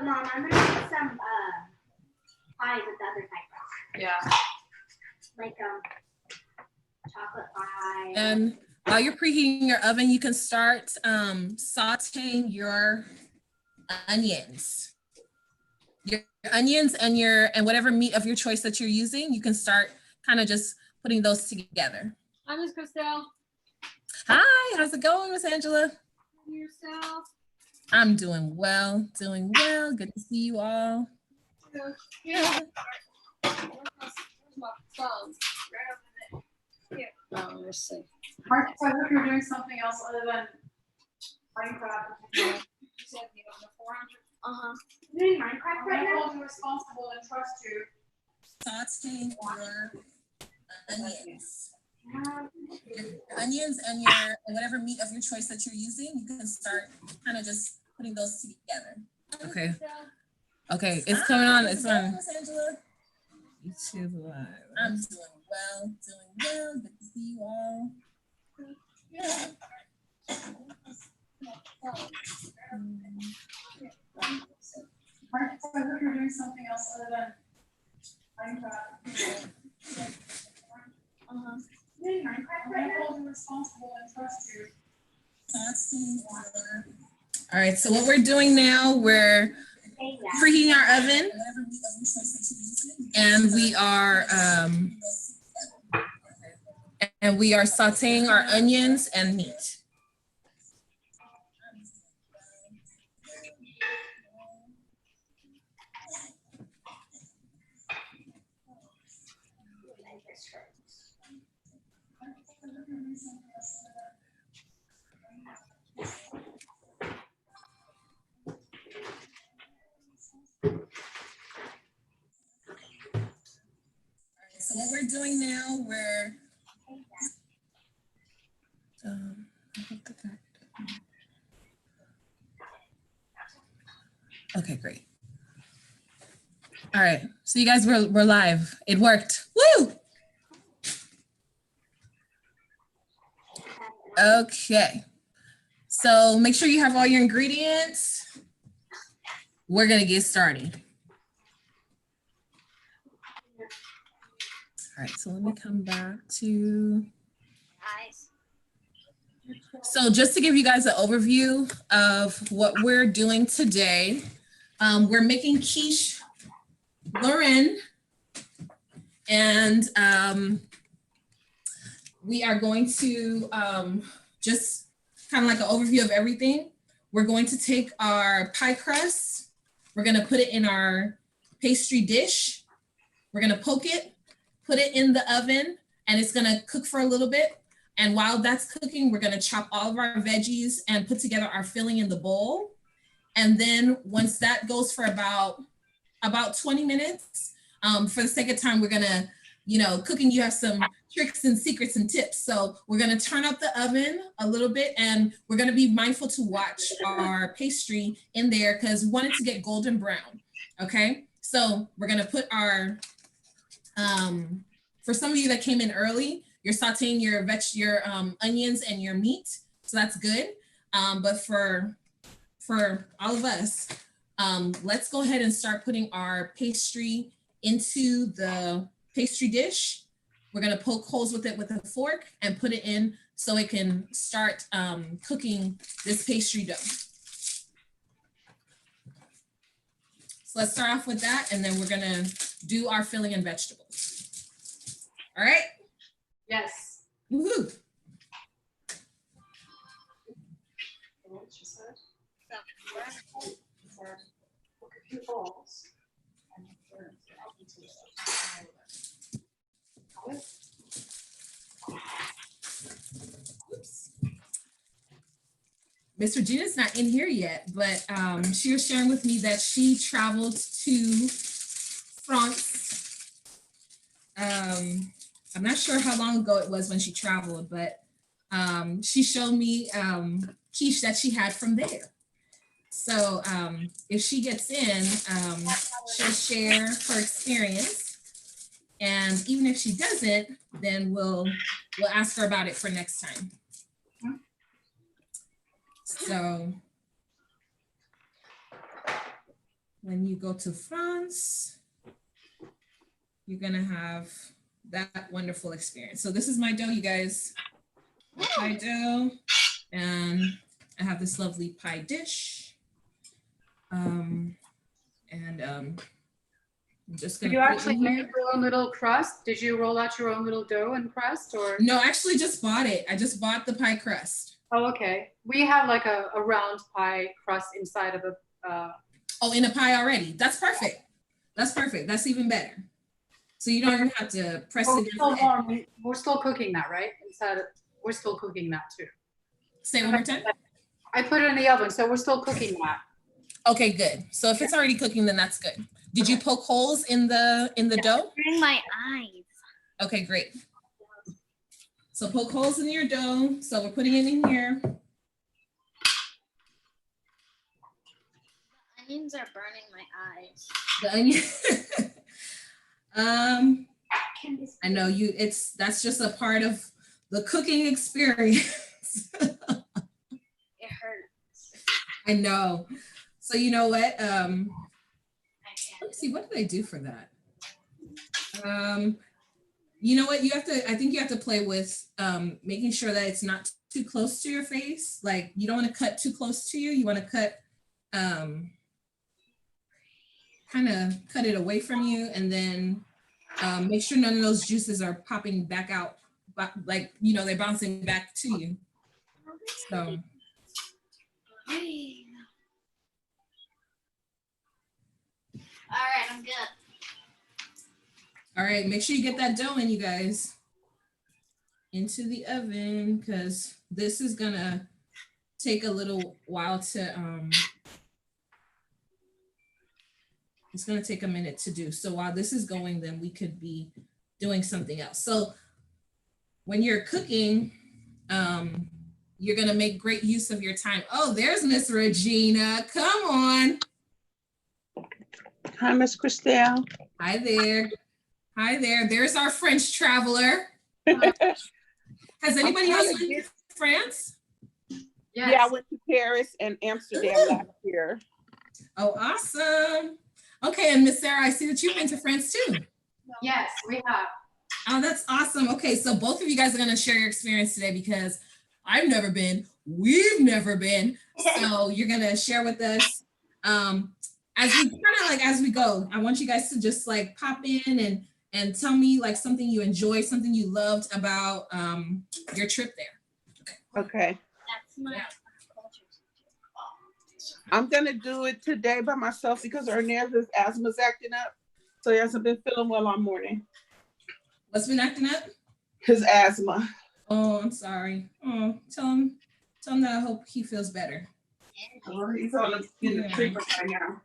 Mom, I'm gonna make some pies with the other pie crust. Yeah. Like chocolate pie. And while you're preheating your oven, you can start sauteing your onions. Your onions and whatever meat of your choice that you're using, you can start kind of just putting those together. Hi, Miss Christelle. Hi, how's it going, Miss Angela? Yourself. I'm doing well, doing well. Good to see you all. Yeah. Where's my phone? Right over there. Oh, let's see. Mark, I hope you're doing something else other than Minecraft. You said me on the 400. Doing Minecraft right I now? hold you responsible and trust you. Sauteing your onions. Um, Your onions and whatever meat of your choice that you're using, you can start kind of just putting those together. Okay. Okay, it's coming on. It's on. Miss Angela. YouTube Live. I'm doing well, doing well. Good to see you all. Yeah. Mark, I hope you're doing something else other than Minecraft. doing Minecraft I right now? hold you responsible and trust you. All right, so what we're doing now, we're Say that. preheating our oven, and we are sauteing our onions and meat. So what we're doing now, we're okay, great. All right, so you guys we're live. It worked. Woo! Okay. So make sure you have all your ingredients. We're gonna get started. All right, so let me come back to. So just to give you guys an overview of what we're doing today, we're making quiche Lorraine, and we are going to just kind of like an overview of everything. We're going to take our pie crust, we're gonna put it in our pastry dish, we're gonna poke it, put it in the oven, and it's gonna cook for a little bit. And while that's cooking, we're gonna chop all of our veggies and put together our filling in the bowl. And then once that goes for about 20 minutes, for the sake of time, we're gonna, cooking, you have some tricks and secrets and tips. So we're gonna turn up the oven a little bit, and we're gonna be mindful to watch our pastry in there because we want it to get golden brown, okay? So we're gonna put our, for some of you that came in early, you're sauteing your onions and your meat, so that's good. But for all of us, let's go ahead and start putting our pastry into the pastry dish. We're gonna poke holes with it with a fork and put it in so it can start cooking this pastry dough. So let's start off with that, and then we're gonna do our filling and vegetables. All right? Yes. Woohoo! What she said? Look a few balls. And turn it up into it. Got it? Oops. Miss Regina's not in here yet, but she was sharing with me that she traveled to France. I'm not sure how long ago it was when she traveled, but she showed me quiche that she had from there. So if she gets in, she'll share her experience. And even if she doesn't, then we'll ask her about it for next time. So when you go to France, you're gonna have that wonderful experience. So this is my dough, you guys. My pie dough, and I have this lovely pie dish. I'm just Did gonna you put it actually in make here. your own little crust? Did you roll out your own little dough and crust, or? No, I actually just bought it. I just bought the pie crust. Oh, okay. We have like a round pie crust inside of a. Oh, in a pie already. That's perfect. That's perfect. That's even better. So you don't even have to press Oh, it in. we're still cooking that, right? Inside, we're still cooking that too. Say it one more time. I put it in the oven, so we're still cooking that. Okay, good. So if it's already cooking, then that's good. Did you poke holes in the dough? During my eyes. Okay, great. So poke holes in your dough. So we're putting it in here. Onions are burning my eyes. The onion. I know you. That's just a part of the cooking experience. It hurts. I know. So you know what? I can't. Let's see. What did I do for that? You know what? I think you have to play with making sure that it's not too close to your face. Like you don't want to cut too close to you. You want to cut, kind of cut it away from you, and then make sure none of those juices are popping back out, like, you know, they're bouncing back to you. So. All right, I'm good. All right, make sure you get that dough in, you guys, into the oven, because this is gonna take a little while to, it's gonna take a minute to do. So while this is going, then we could be doing something else. So when you're cooking, you're gonna make great use of your time. Oh, there's Miss Regina, come on. Hi, Miss Christelle. Hi there. Hi there. There's our French traveler. Has anybody else been to France? Yes. Yeah, I went to Paris and Amsterdam last year. Oh, awesome. Okay, and Miss Sarah, I see that you've been to France too. Yes, we have. Oh, that's awesome. Okay, so both of you guys are going to share your experience today because I've never been, we've never been. So you're going to share with us as we go. I want you guys to just like pop in and tell me like something you enjoyed, something you loved about your trip there. Okay. That's my culture. I'm going to do it today by myself because Hernandez's asthma's acting up. So he hasn't been feeling well all morning. What's been acting up? His asthma. Oh, I'm sorry. Oh, tell him that I hope he feels better. Well, he's in the treatment right now.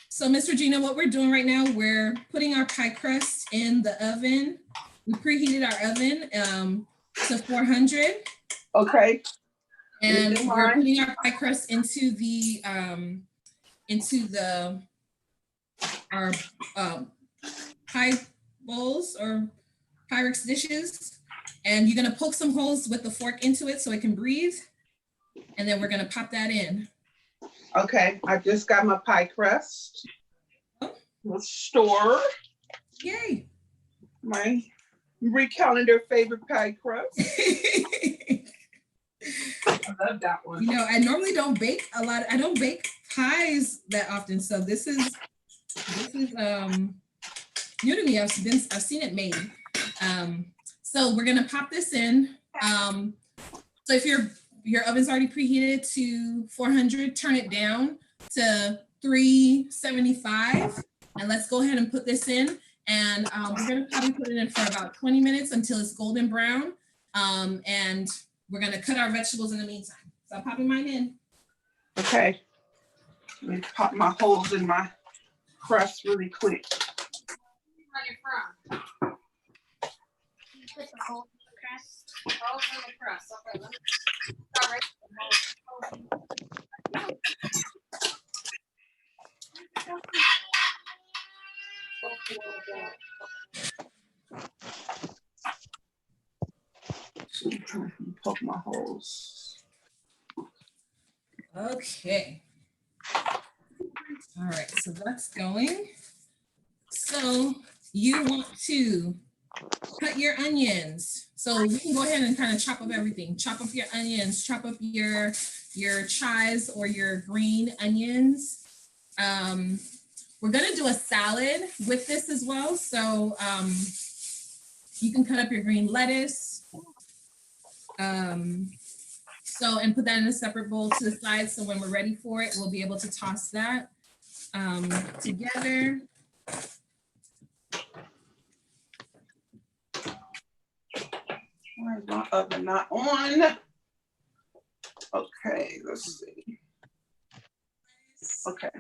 So, Miss Regina, what we're doing right now, we're putting our pie crust in the oven. We preheated our oven to 400. Okay. And we're putting our pie crust into our pie bowls or Pyrex dishes. And you're gonna poke some holes with the fork into it so it can breathe. And then we're gonna pop that in. Okay, I just got my pie crust. Oh. The store. Yay. My recounting their favorite pie crust. I love that one. You know, I normally don't bake a lot. I don't bake pies that often. So this is new to me. I've seen it made. So we're gonna pop this in. So if your oven's already preheated to 400, turn it down to 375, and let's go ahead and put this in. And we're gonna probably put it in for about 20 minutes until it's golden brown. And we're gonna cut our vegetables in the meantime. So I'm popping mine in. Okay. Let me pop my holes in my crust really quick. Where are you from? You put the whole crust. Oh, from the crust. Okay, let me start right. So I'm trying to poke my holes. Okay. All right, so that's going. So you want to cut your onions. So we can go ahead and kind of chop up everything. Chop up your onions, chop up your chives or your green onions. We're gonna do a salad with this as well. So you can cut up your green lettuce. And put that in a separate bowl to the side. So when we're ready for it, we'll be able to toss that together. Why is my oven not on? Okay, let's see. Okay.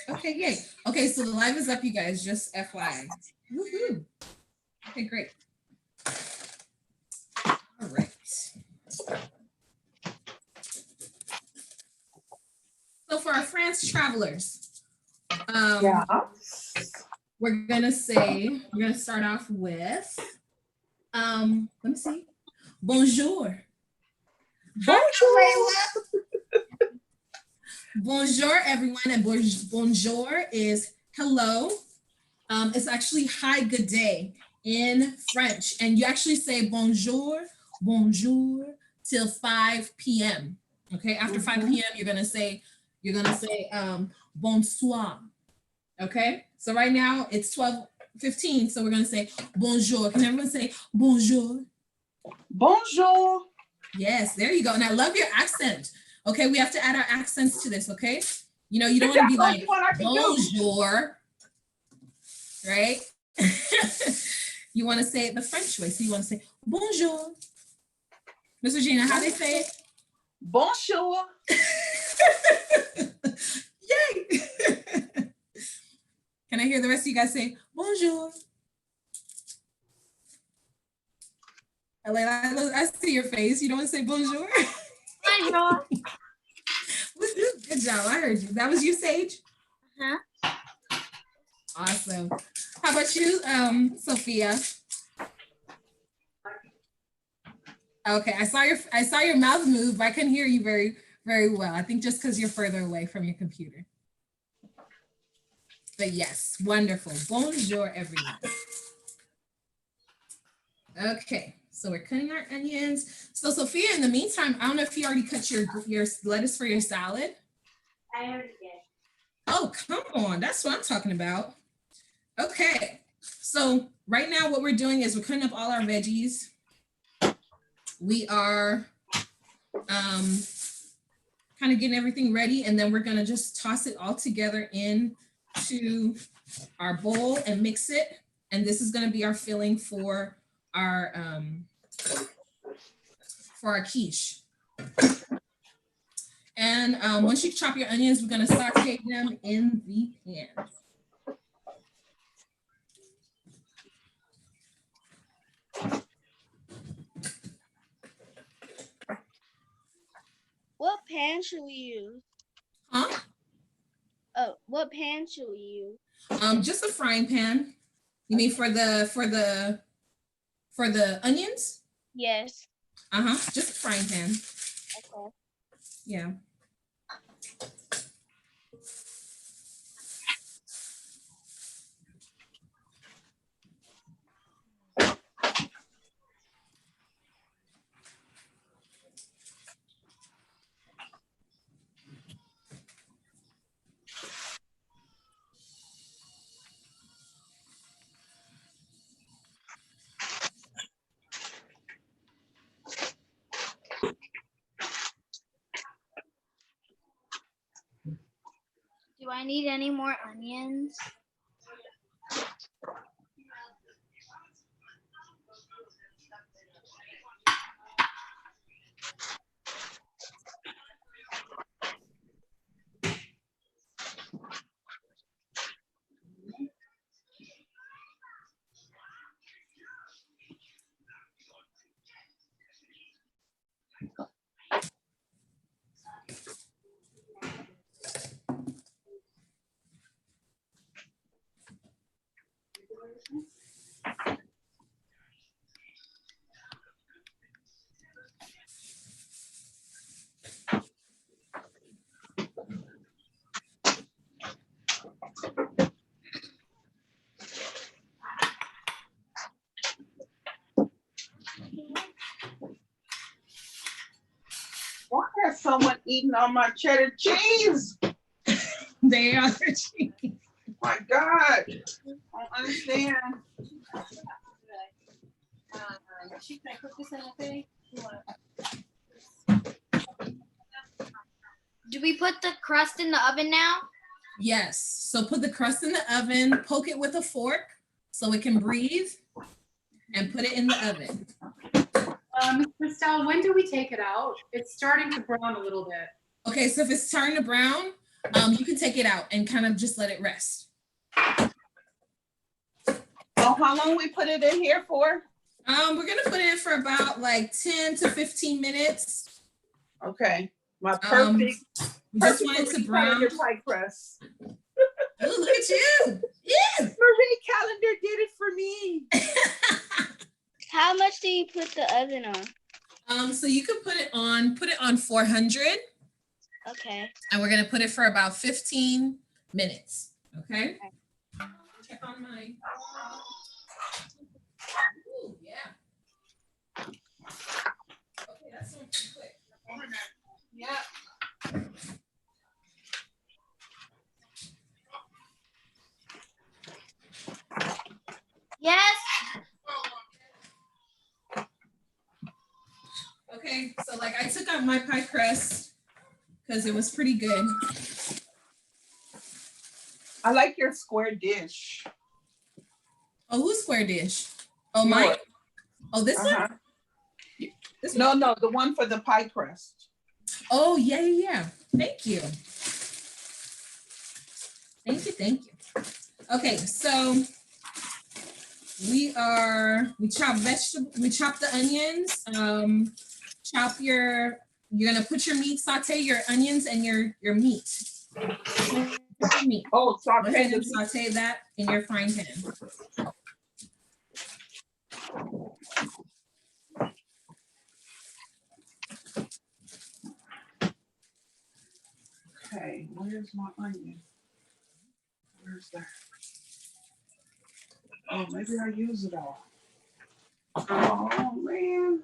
Okay, yay. Okay, so the live is up, you guys, just FYI. Woohoo. Okay, great. All right. So for our France travelers, we're gonna start off with, let me see. Bonjour. Bonjour. Bonjour, everyone, and bonjour is hello. It's actually hi, good day in French, and you actually say bonjour till 5 p.m. Okay, after 5 p.m. you're gonna say bonsoir. Okay, so right now it's 12:15, so we're gonna say bonjour. Can everyone say bonjour? Bonjour. Yes, there you go. And I love your accent. Okay, we have to add our accents to this. Okay, you know, you don't want to be like bonjour, right? You want to say it the French way, so you want to say bonjour. Miss Regina, how they say it? Bonjour. Yay! Can I hear the rest of you guys say bonjour? I see your face. You don't want to say bonjour? Bonjour. Good job. I heard you. That was you, Sage? Uh-huh. Awesome. How about you, Sophia? Okay, I saw your mouth move, but I couldn't hear you very, very well. I think just because you're further away from your computer. But yes, wonderful. Bonjour, everyone. Okay, so we're cutting our onions. So Sophia, in the meantime, I don't know if you already cut your lettuce for your salad. I already did. Oh, come on. That's what I'm talking about. Okay, so right now what we're doing is we're cutting up all our veggies. We are kind of getting everything ready, and then we're gonna just toss it all together into our bowl and mix it. And this is gonna be our filling for our quiche. And once you chop your onions, we're gonna saute them in the pan. What pan should we use? Huh? What pan should we use? Just a frying pan. You mean for the onions? Yes. Just a frying pan. Okay. Yeah. Do I need any more onions? someone eating on my cheddar cheese. They are cheese. My God. I don't understand. She can I put this in a thing? You wanna- Do we put the crust in the oven now? Yes. So put the crust in the oven, poke it with a fork so it can breathe, and put it in the oven. Christelle, when do we take it out? It's starting to brown a little bit. Okay, so if it's starting to brown, you can take it out and kind of just let it rest. So how long we put it in here for? We're gonna put it in for about like 10 to 15 minutes. Okay. My perfect, Just want it to brown. pie crust. Oh, look at you. Yeah. Marie Calendar did it for me. How much do you put the oven on? So you can put it on 400, Okay. and we're gonna put it for about 15 minutes. Okay. Check on mine. Ooh, yeah. Okay, that's going pretty quick. Yeah. Yes. Okay, so like I took out my pie crust because it was pretty good. I like your square dish. Oh, who's square dish? Oh, mine? Yours. Oh, this Uh-huh. one? This No, one? no, the one for the pie crust. Oh, yeah. Thank you. Thank you. Okay, so we chop the onions. You're gonna put your meat, saute your onions and your meat. Oh, Go ahead saute and the saute that in your frying pan. Okay, where's my onion? Where's that? Oh, maybe I use it all. Oh, man.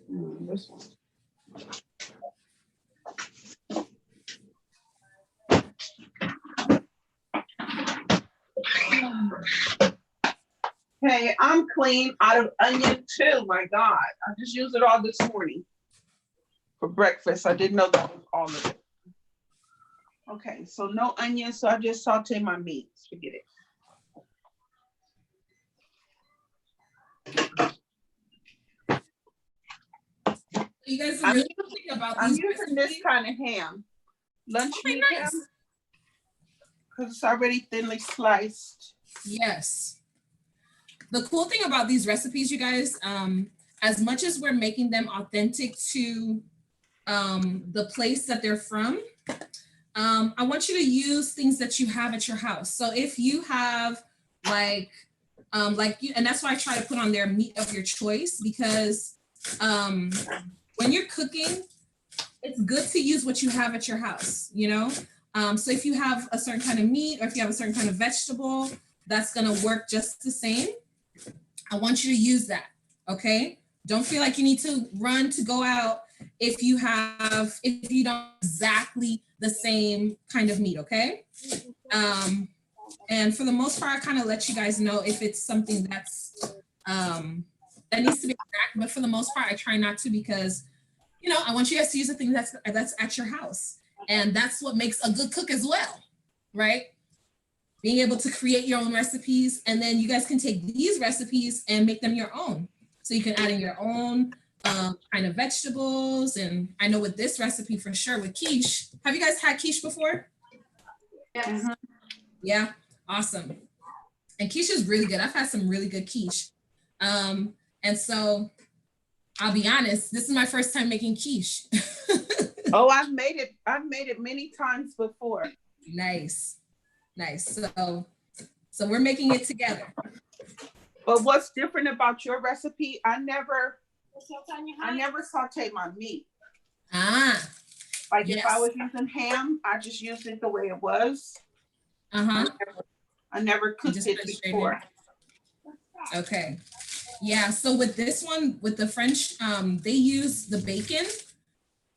This one. Hey, I'm clean out of onion too. My God, I just used it all this morning for breakfast. I didn't know that was all of it. Okay, so no onion, so I just saute my meat. Forget it. You guys are I'm really thinking about I'm these using this recipes? kind of ham, lunch Okay, meat nice. ham, because it's already thinly sliced. Yes. The cool thing about these recipes, you guys, as much as we're making them authentic to the place that they're from, I want you to use things that you have at your house. So if you have and that's why I try to put on there meat of your choice, because when you're cooking, it's good to use what you have at your house, you know? So if you have a certain kind of meat or if you have a certain kind of vegetable, that's gonna work just the same. I want you to use that, okay? Don't feel like you need to run to go out if you don't exactly the same kind of meat, okay? And for the most part, I kind of let you guys know if it's something that's that needs to be exact, but for the most part, I try not to, because you know, I want you guys to use the thing that's at your house. And that's what makes a good cook as well, right? Being able to create your own recipes, and then you guys can take these recipes and make them your own. So you can add in your own kind of vegetables. And I know with this recipe for sure, with quiche, have you guys had quiche before? Yes. Mm-hmm. Yeah, awesome. And quiche is really good. I've had some really good quiche. And so I'll be honest, this is my first time making quiche. Oh, I've made it many times before. Nice. So we're making it together. But what's different about your recipe? I never saute my meat. Ah, Like yes. if I was using ham, I just used it the way it was. Uh-huh. I never cooked Just it put it straight in. before. Okay. Yeah, so with this one, with the French, they use the bacon.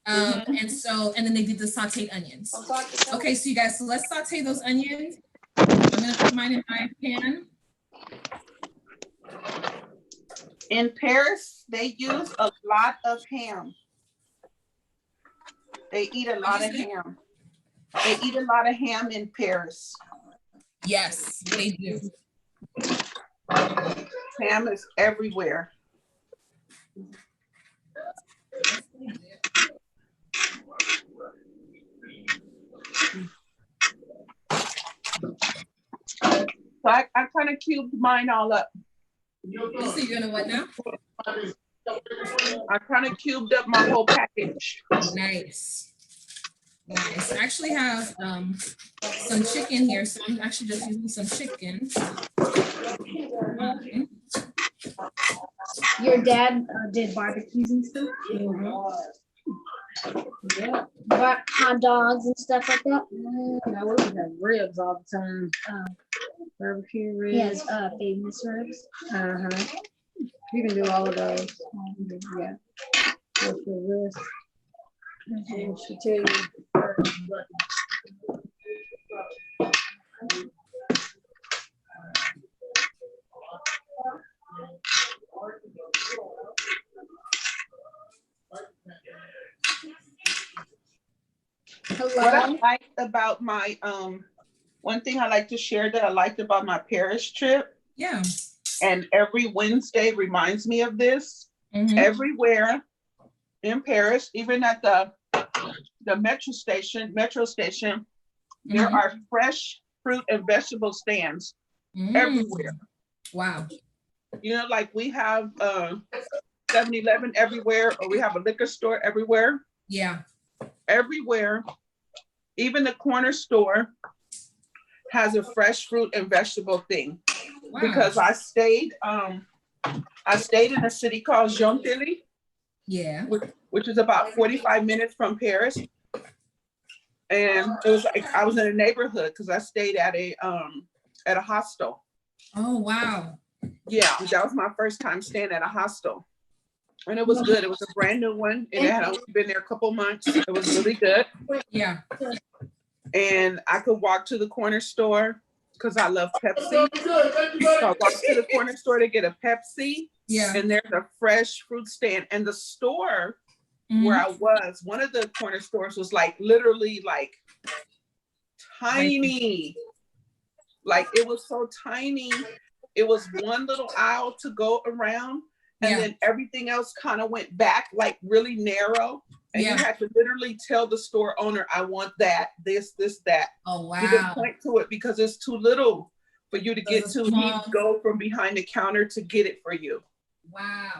And then they did the sauteed onions. Okay, so you guys, so let's saute those onions. I'm gonna put mine in my pan. In Paris, they use a lot of ham. They eat a lot of ham. They eat a lot of ham in Paris. Yes, they do. Ham is everywhere. So I kind of cubed mine all up. You say you're gonna what now? I kind of cubed up my whole package. Nice. Nice. I actually have some chicken here, so I'm actually just using some chicken. Your dad did barbecues and stuff? Yeah. But hot dogs and stuff like that? No, we would have ribs all the time. Barbecue ribs. He has famous ribs. Uh-huh. You can do all of those. Yeah. What's your wrist? I should tell you. What I liked about my one thing I like to share that I liked about my Paris trip. Yeah. And every Wednesday reminds me of this. Mhm. Everywhere in Paris, even at the metro station, there are fresh fruit and vegetable stands everywhere. Wow. You know, like we have 7-Eleven everywhere, or we have a liquor store everywhere. Yeah. Everywhere, even the corner store has a fresh fruit and vegetable thing. Wow. Because I stayed in a city called Gentilly. Yeah. Which is about 45 minutes from Paris. And it was like I was in a neighborhood because I stayed at a hostel. Oh wow. Yeah, that was my first time staying at a hostel. And it was good. It was a brand new one. And it had only been there a couple months. It was really good. Yeah. And I could walk to the corner store because I love Pepsi. So I walked to the corner store to get a Pepsi. Yeah. And there's a fresh fruit stand. And the store where I was, one of the corner stores was like literally like tiny. Like it was so tiny. It was one little aisle to go around. And then everything else kind of went back like really narrow. And you had to literally tell the store owner, I want that, this, that. Oh, wow. You didn't point to it because it's too little for you to get to. He'd go from behind the counter to get it for you. Wow.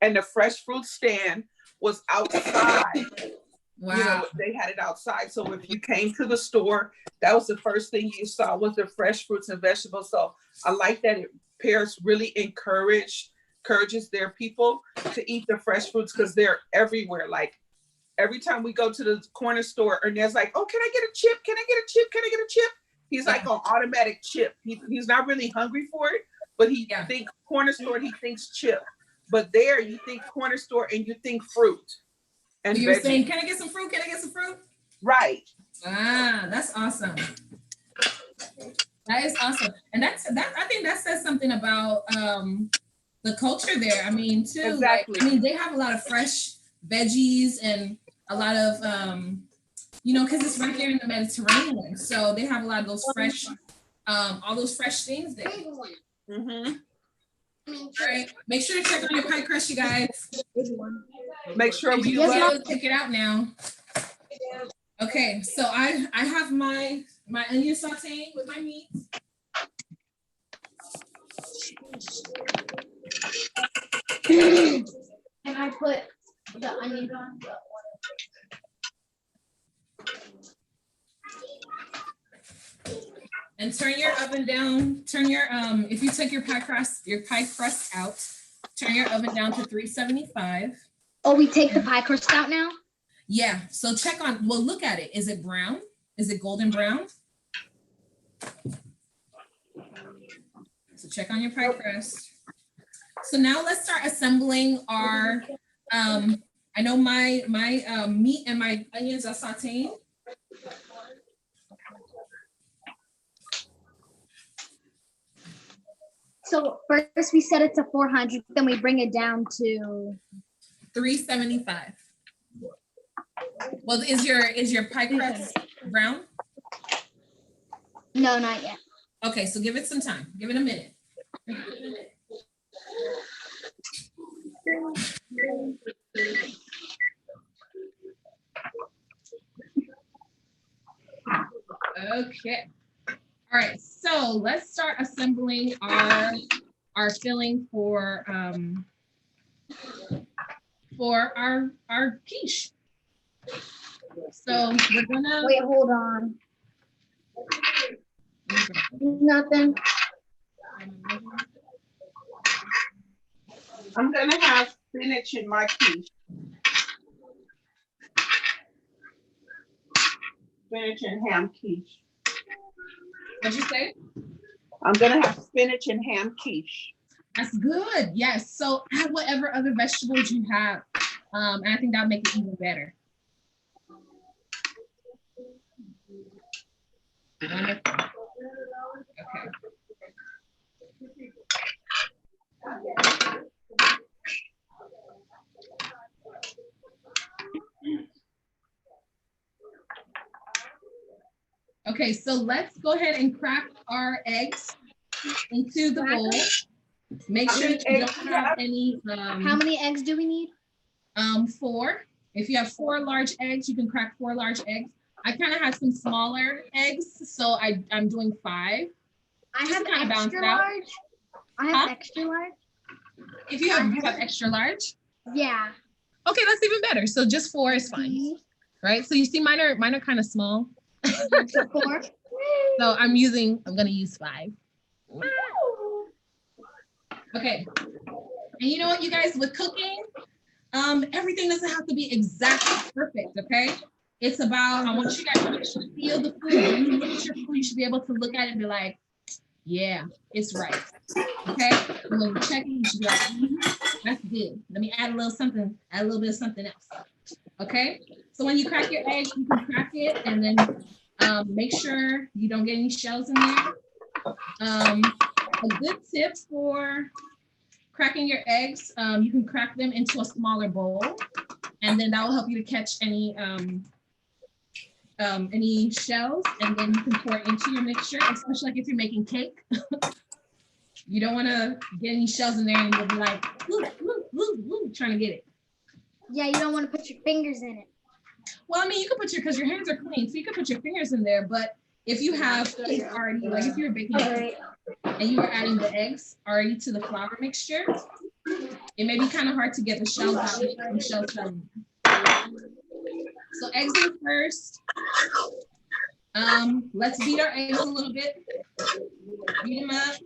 And the fresh fruit stand was outside. Wow. You know, they had it outside. So if you came to the store, that was the first thing you saw was the fresh fruits and vegetables. So I like that Paris really encourages their people to eat the fresh fruits because they're everywhere. Like every time we go to the corner store, Ernest's like, oh, can I get a chip? Can I get a chip? Can I get a chip? He's like on automatic chip. He's not really hungry for it, but he thinks corner store, he thinks chip. But there you think corner store and you think fruit. And so you're saying, can I get some fruit? Can I get some fruit? Right. Ah, that's awesome. That is awesome. And that I think that says something about the culture there. I mean, too. Exactly. Like, I mean, they have a lot of fresh veggies and a lot of you know, because it's right there in the Mediterranean. So they have a lot of those fresh, all those fresh things there. Mm-hmm. All right. Make sure to check on your pie crust, you guys. Make sure we check it out now. Okay, so I have my onion sauteing with my meat. Can I put the onions on? And turn your oven down. Turn your if you took your pie crust out, turn your oven down to 375. Oh, we take the pie crust out now? Yeah. So check on. Well, look at it. Is it brown? Is it golden brown? So check on your pie crust. So now let's start assembling our, I know my meat and my onions are sauteing. So first we set it to 400, then we bring it down to 375. Well, is your pie crust brown? no, not yet. Okay, so give it some time. Give it a minute. Okay. All right, so let's start assembling our filling for our quiche. So we're gonna Wait, hold on. Nothing. I'm gonna have spinach in my quiche. Spinach and ham quiche. What'd you say? I'm gonna have spinach and ham quiche. That's good. Yes. So add whatever other vegetables you have. And I think that'll make it even better. Wonderful. Okay. Okay, so let's go ahead and crack our eggs into the bowl. Make sure that you don't have any. How many eggs do we need? 4. If you have 4 large eggs, you can crack 4 large eggs. I kind of have some smaller eggs, so I'm doing 5. I have kinda balance extra it out. large. I have Huh? extra large. If you have extra large, Yeah. okay, that's even better. So just 4 is fine, right? So you see, mine are kind of small. So 4. So I'm gonna use 5. Okay. And you know what, you guys, with cooking, everything doesn't have to be exactly perfect, okay? It's about, I want you guys to feel the food. When you look at your food, you should be able to look at it and be like, yeah, it's right, okay? And when you check it, you should be like, that's good. Let me add a little bit of something else, okay? So when you crack your eggs, you can crack it and then make sure you don't get any shells in there. A good tip for cracking your eggs, you can crack them into a smaller bowl, and then that will help you to catch any shells, and then you can pour it into your mixture, especially like if you're making cake. You don't want to get any shells in there and you'll be like, woo, woo, woo, woo, trying to get it. Yeah, you don't want to put your fingers in it. Well, I mean, you can put because your hands are clean, so you can put your fingers in there, but if you have cake already, like if you're baking a cake and you are adding the eggs already to the flour mixture, it may be kind of hard to get the shells out and the shells out. So eggs in first. Let's beat our eggs a little bit. Beat them up.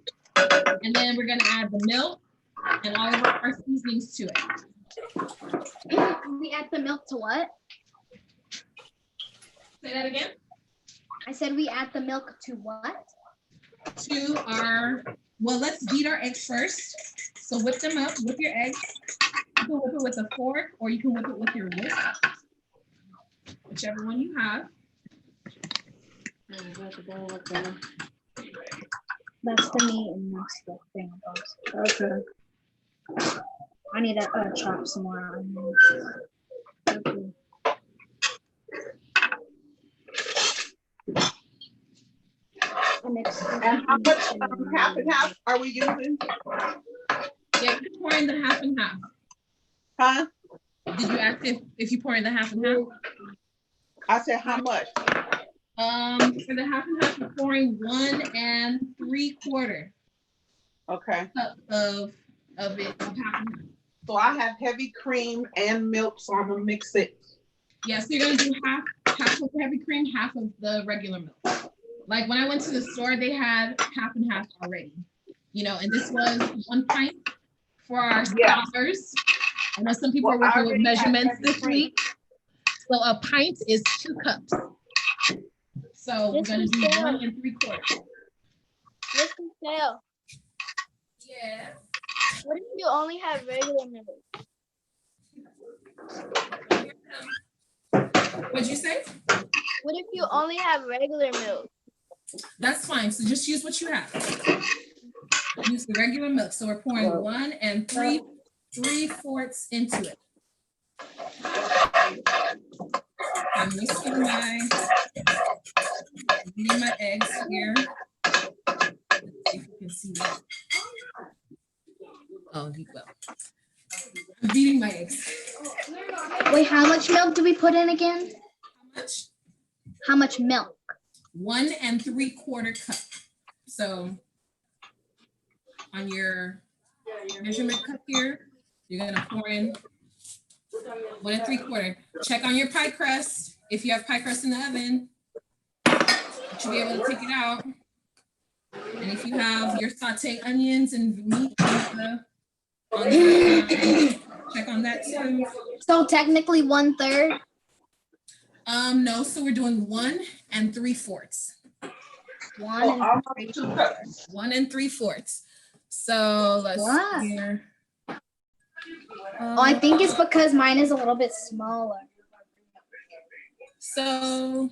And then we're gonna add the milk and all of our seasonings to it. We add the milk to what? Say that again. I said we add the milk to what? To our, well, let's beat our eggs first. So whip them up, whip your eggs. You can whip it with a fork or you can whip it with your whisk. Whichever one you have. That's the meat and that's the thing. Okay. I need to chop some more onions. Okay. And how much half and half are we using? Yeah, you pour in the half and half. Huh? Did you ask if you pour in the half and half? I said how much? For the half and half, you're pouring 1 3/4 Okay. cup of it, of half and half. So I have heavy cream and milk, so I'm gonna mix it. Yeah, so you're gonna do half of the heavy cream, half of the regular milk. Like when I went to the store, they had half and half already, you know, and this was 1 pint for our scholars. I know some people are working with measurements this week. So a pint is 2 cups. So we're This gonna is do good. 1 3/4. Let's tell. Yeah. What if you only have regular milk? What'd you say? What if you only have regular milk? That's fine. So just use what you have. Use the regular milk. So we're pouring 1 3/4 into it. I'm whisking beating my eggs here. Let's see if you can see that. Oh, you will. I'm beating my eggs. Wait, how much milk do we put in again? How much? How much milk? 1 3/4 cup. So on your measurement cup here, you're gonna pour in 1 3/4. Check on your pie crust. If you have pie crust in the oven, you should be able to take it out. And if you have your sauteed onions and meat check on that too. So technically 1/3. No, so we're doing 1 3/4. 1 Oh, and almost 2 cups. 1 3/4. So let's Wow. see here. Oh, I think it's because mine is a little bit smaller. So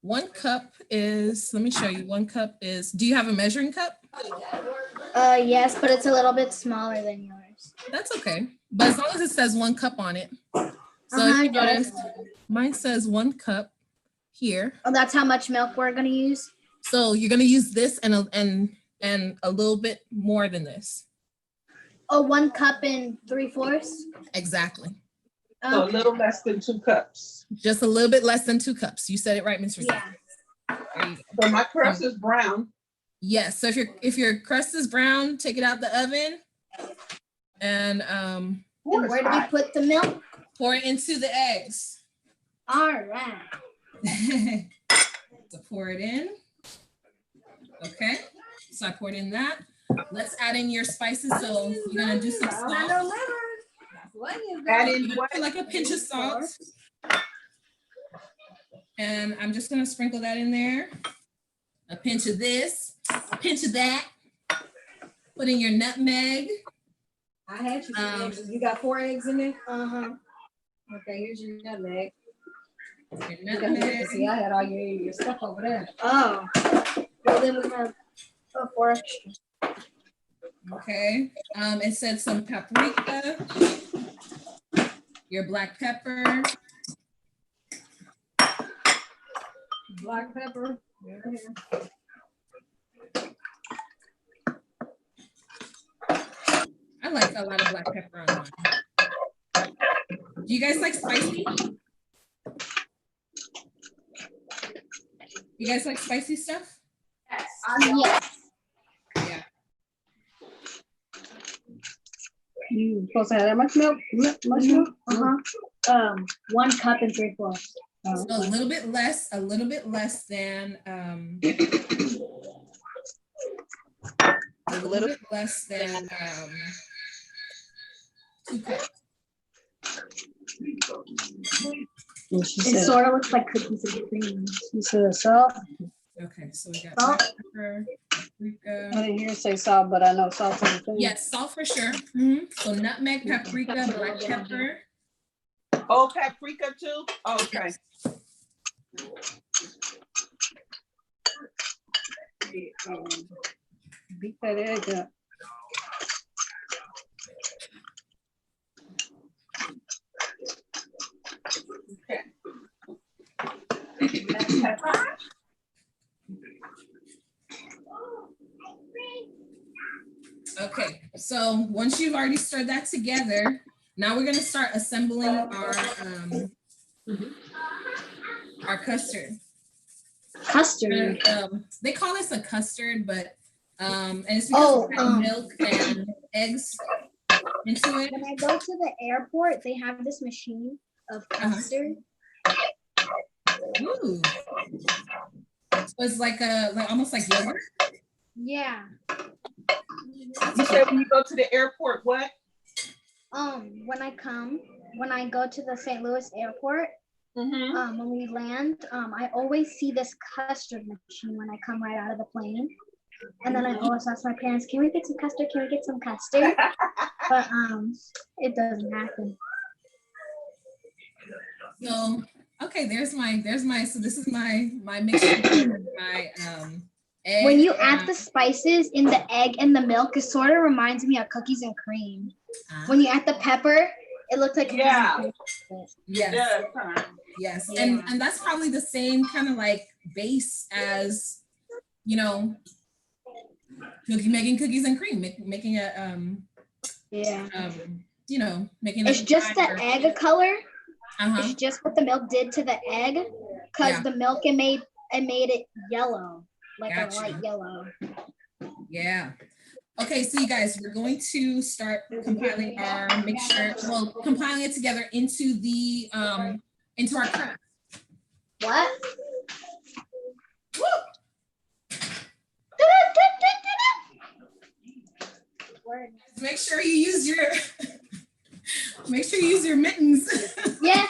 1 cup is, let me show you. 1 cup is, do you have a measuring cup? Yes, but it's a little bit smaller than yours. That's okay. But as long as it says 1 cup on it. So if you it does. notice, mine says 1 cup here. Oh, that's how much milk we're gonna use. So you're gonna use this and a little bit more than this. Oh, 1 cup and 3/4. Exactly. So a little less than 2 cups. Just a little bit less than 2 cups. You said it right, Ms. Rita. Yeah. There you go. So my crust is brown. Yes. So if your crust is brown, take it out the oven and And where do we put the milk? pour it into the eggs. All right. So pour it in. Okay. So I poured in that. Let's add in your spices. So you're gonna do some salt. Add in what? Put like a pinch of salt. And I'm just gonna sprinkle that in there. A pinch of this, a pinch of that. Put in your nutmeg. I had you some eggs. You got 4 eggs in there? Uh-huh. Okay, here's your nutmeg. Your You got- nutmeg. See, I had all your stuff over there. Oh. Well, then we have 4 extra. Okay. It said some paprika, your black pepper, Black pepper. I like a lot of black pepper on mine. Do you guys like spicy? You guys like spicy stuff? Yes. Yes. Yeah. You supposed to have that much milk? Much milk? Uh-huh. 1 cup and 3/4. So a little bit less than a little bit less than 2 cups. And she It said, sort of looks like cookies and cream. she said salt. Okay, so we got Salt? black pepper, I paprika. didn't hear it say salt, but I know salt's in the thing. Yes, salt for sure. Mhm. So nutmeg, paprika, black pepper. Oh, paprika too? Okay. Beat that egg up. Okay, so once you've already stirred that together, now we're gonna start assembling our custard. Custard. They call this a custard, but and it's because we add milk and eggs into it. When I go to the airport, they have this machine of custard. Ooh. So it's like almost like yogurt. Yeah. You said when you go to the airport, what? When I go to the St. Louis airport, when we land, I always see this custard machine when I come right out of the plane. And then I always ask my parents, can we get some custard? Can we get some custard? But it doesn't happen. So okay, there's my so this is my mixture, my egg. When you add the spices in the egg and the milk, it sort of reminds me of cookies and cream. When you add the pepper, it looks like cookies and cream. Yes. Yes. Yeah. And that's probably the same kind of like base as, you know, making cookies and cream, making a you know, making It's just the egg color. Uh-huh. It's just what the milk did to the egg, because the milk it made it yellow, like a light yellow. Yeah. Okay, so you guys, we're going to start compiling our mixture. Well, compiling it together into the into our crust. What? Make sure you use your mittens. Yes.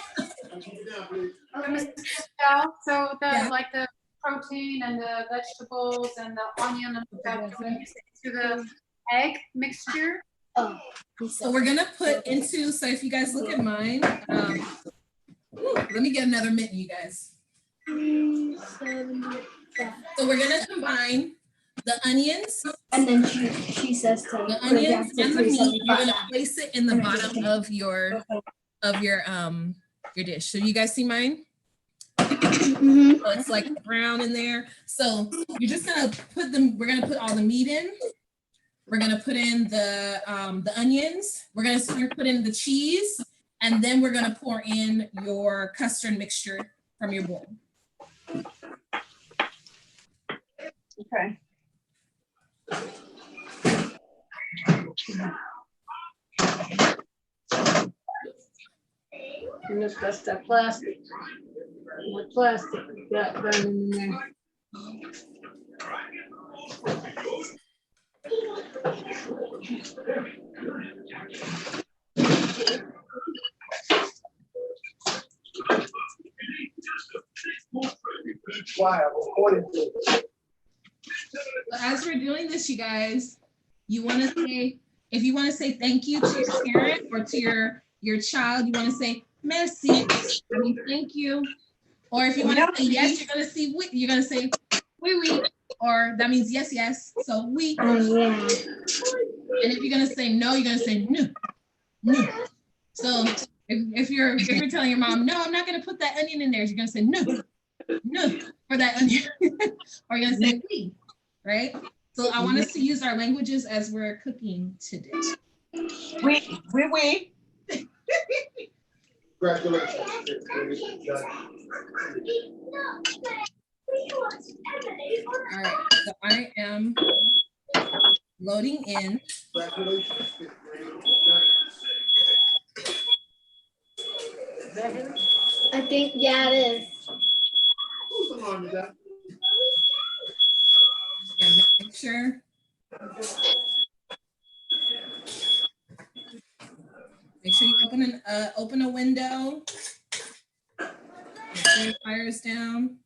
So the like the protein and the vegetables and the onion and stuff to the egg mixture. Oh. So we're gonna put into, so if you guys look at mine, let me get another mitten, you guys. So we're gonna combine the onions. And then she says to the onions and the meat. You're gonna place it in the bottom of your dish. So you guys see mine? So it's like brown in there. So you're just gonna put them. We're gonna put all the meat in. We're gonna put in the onions. We're gonna put in the cheese, and then we're gonna pour in your custard mixture from your bowl. Okay. And that's that plastic. What plastic you got burning in there? As we're doing this, you guys, you want to say, if you want to say thank you to your parent or to your child, you want to say merci, I mean thank you. Or if you want to say yes, you're gonna say oui oui, or that means yes yes. So oui. Oh, yeah. And if you're gonna say no, you're gonna say no, no. So if you're telling your mom, no, I'm not gonna put that onion in there, you're gonna say no, no for that onion, or you're gonna say oui, right? So I want us to use our languages as we're cooking today. Oui. Congratulations. All right, so I am loading in. I think, yeah, it is. Yeah, make sure. Make sure you open a window. Make sure your fire is down.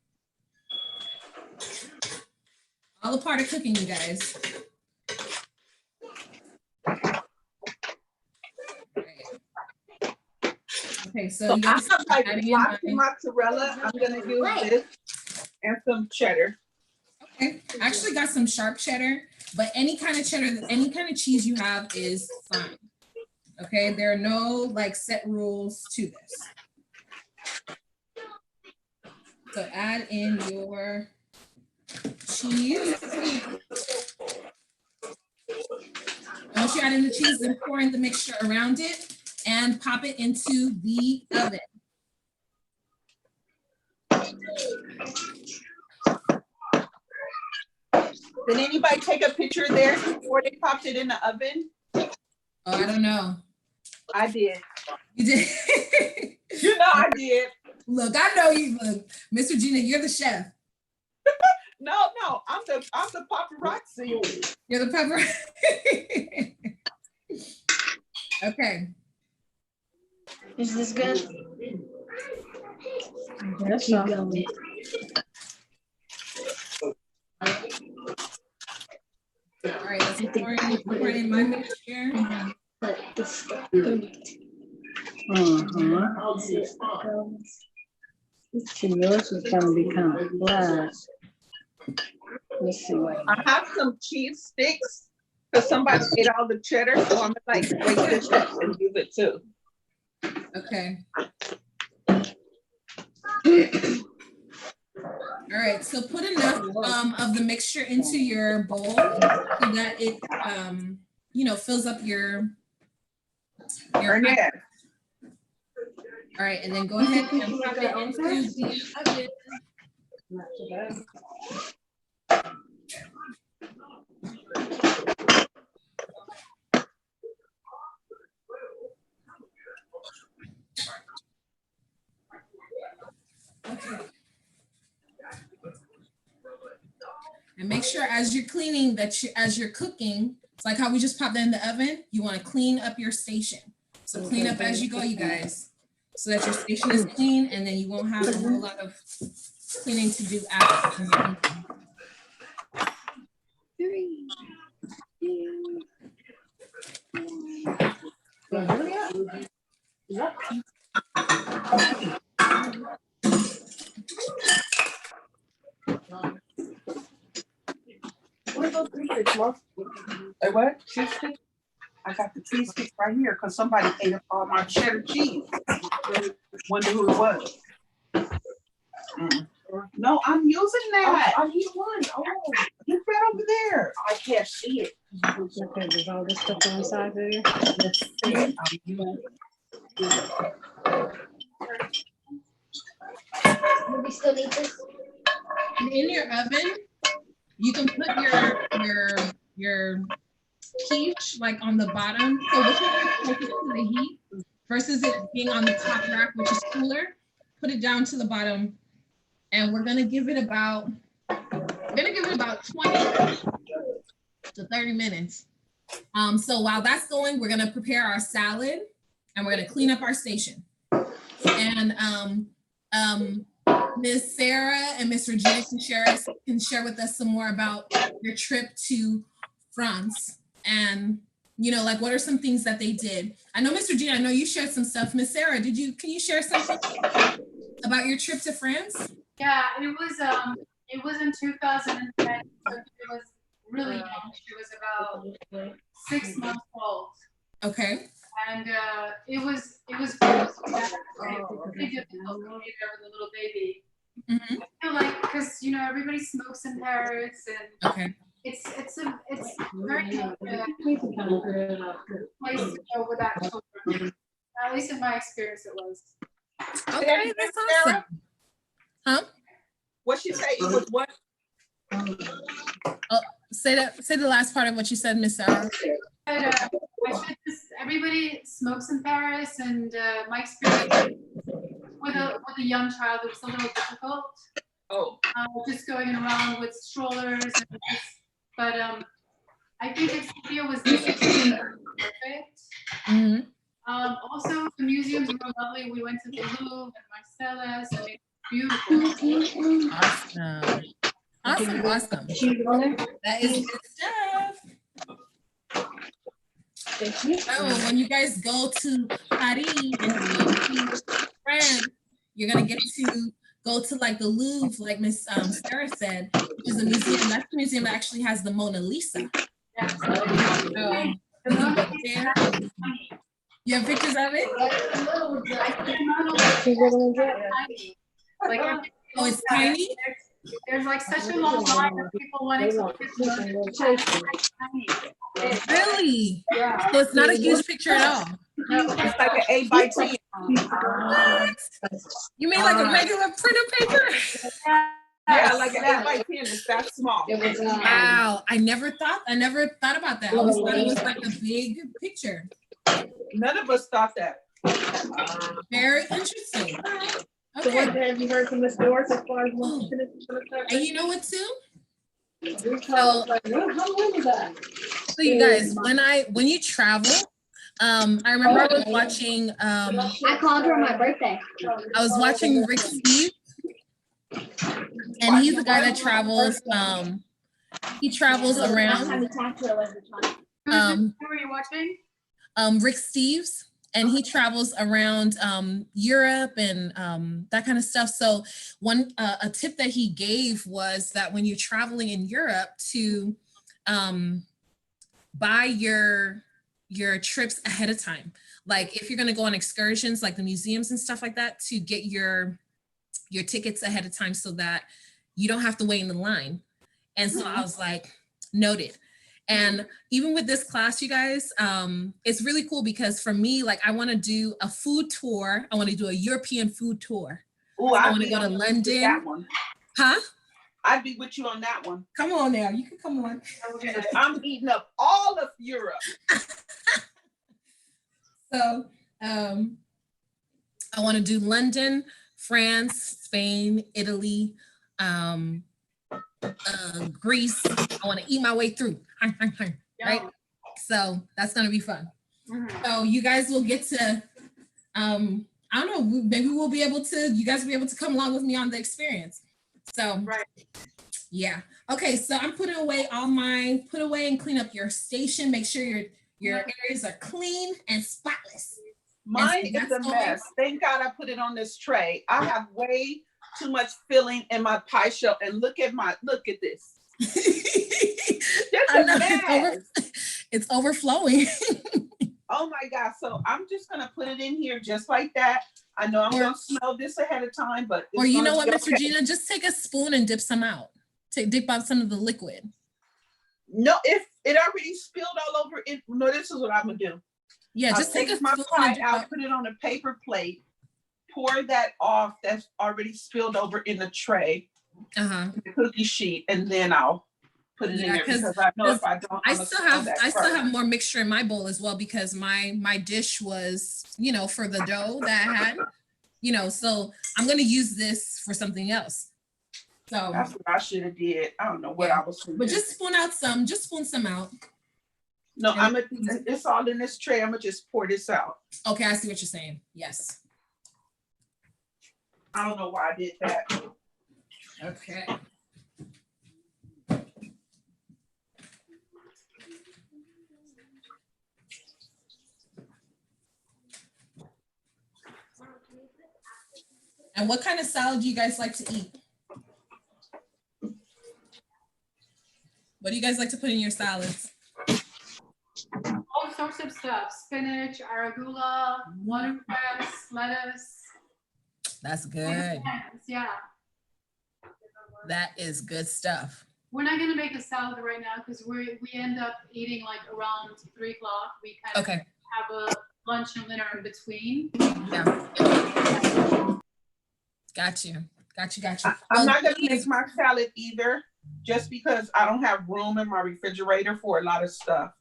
All a part of cooking, you guys. Okay, so you I guys have like adding in lots of my- mozzarella. I'm gonna use this and some cheddar. Okay, I actually got some sharp cheddar, but any kind of cheddar, any kind of cheese you have is fine. Okay, there are no like set rules to this. So add in your cheese. Once you add in the cheese, then pour in the mixture around it and pop it into the oven. Did anybody take a picture there before they popped it in the oven? Oh, I don't know. I did. You did. You know I did. Look, I know you. Look, Miss Regina, you're the chef. No, I'm the paparazzi. You're the pepper. Okay. Is this good? That's Keep all. going. All right, let's pour in my mixture. But this stuff. See, yours is gonna be kind of flat. Let's see what. I have some cheese sticks because somebody ate all the cheddar, so I'm like break this up and use it too. Okay. All right, so put enough of the mixture into your bowl so that it, you know, fills up your Bernadette. All right, and then go ahead and pop it into the oven. Not too bad. Okay. And make sure as you're cleaning that as you're cooking, it's like how we just popped that in the oven, you want to clean up your station. So clean up as you go, you guys, so that your station is clean and then you won't have a whole lot of cleaning to do after. 3, 2, 1. What are those cheese sticks, Mom? Hey, what? Cheese sticks? I got the cheese sticks right here because somebody ate up all my cheddar cheese. Wonder who it was. No, I'm using that. I need one. Oh, it's right over there. I can't see it. Okay, there's all this stuff on the side of you. Do we still need this? And in your oven, you can put your quiche like on the bottom. So whichever is closest to the heat versus it being on the top rack, which is cooler, put it down to the bottom. And we're gonna give it about 20 to 30 minutes. So while that's going, we're gonna prepare our salad and we're gonna clean up our station. And Ms. Sarah and Ms. Regina can share with us some more about your trip to France and, you know, like what are some things that they did? I know Ms. Regina, I know you shared some stuff. Ms. Sarah, can you share something about your trip to France? Yeah, it was in 2010. So it was really young. She was about 6 months old. Okay. And it was really difficult to leave her with a little baby. Mm-hmm. I feel like because you know everybody smokes in Paris and Okay. it's very place to go without children. At least in my experience, it was. Okay, that's awesome. Huh? What she say? It was what? Oh, say the last part of what you said, Miss Sarah. I said everybody smokes in Paris, and my experience with a young child, it was a little difficult. Oh. Just going around with strollers, but I think Expedia was perfect. Mm-hmm. Also, the museums were lovely. We went to the Louvre and Marcellus, and it's beautiful. Awesome. That is good stuff. So when you guys go to Paris and France, you're gonna get to go to like the Louvre, like Miss Sarah said, which is a museum. That's the museum that actually has the Mona Lisa. Yeah. You have pictures of it? Like, oh, it's tiny? There's like such a long line of people wanting to get Really? Yeah. So it's not a huge picture at all. No, it's like an 8x10. What? You mean like a regular printer paper? Yeah, like an 8x10. It's that small. Wow, I never thought about that. I always thought it was like a big picture. None of us thought that. Very interesting. So Okay. what have you heard from the stores as far as And you know what too? how was that? So you guys, when you travel, I remember I was watching I called her on my birthday. I was watching Rick Steve And he's the guy that travels, he travels So the last time around, we talked to her was which one? Who are you watching? Rick Steves, and he travels around Europe and that kind of stuff. So one a tip that he gave was that when you're traveling in Europe to buy your trips ahead of time. Like if you're going to go on excursions, like the museums and stuff like that, to get your tickets ahead of time so that you don't have to wait in the line. And so I was like, noted. And even with this class, you guys, it's really cool because for me, like I want to do a food tour. I want to do a European food tour. Oh, I want to go to London. That one. Huh? I'd be with you on that one. Come on now, you can come on. I'm eating up all of Europe. So I want to do London, France, Spain, Italy, Greece. I want to eat my way through. Right? So that's going to be fun. So you guys will get to, I don't know, maybe we'll be able to, you guys will be able to come along with me on the experience. So, yeah. Okay, so I'm putting away all mine. Put away and clean up your station. Make sure your areas are clean and spotless. Mine is a mess. Thank God I put it on this tray. I have way too much filling in my pie shell. And look at this. Just a mess. It's overflowing. Oh my God. So I'm just going to put it in here just like that. I know I'm going to smell this ahead of time, but. Or you know what, Miss Regina, just take a spoon and dip some out. Dip out some of the liquid. No, if it already spilled all over it. No, this is what I'm going to do. Yeah, just take my pie out, put it on a paper plate, pour that off that's already spilled over in the tray, the cookie sheet, and then I'll put it in there because I know if I don't, I still have more mixture in my bowl as well because my dish was, for the dough that I had, so I'm gonna use this for something else. So that's what I should have did. I don't know what I was doing. But just spoon some out. No, it's all in this tray. I'm gonna just pour this out. Okay, I see what you're saying. Yes. I don't know why I did that. Okay. And what kind of salad do you guys like to eat? What do you guys like to put in your salads? All sorts of stuff: spinach, arugula, watercress, lettuce. That's good. Yeah. That is good stuff. We're not gonna make a salad right now because we end up eating like around 3 o'clock. We kind of have a lunch and dinner in between. Yeah. Got you. I'm not gonna make my salad either, just because I don't have room in my refrigerator for a lot of stuff.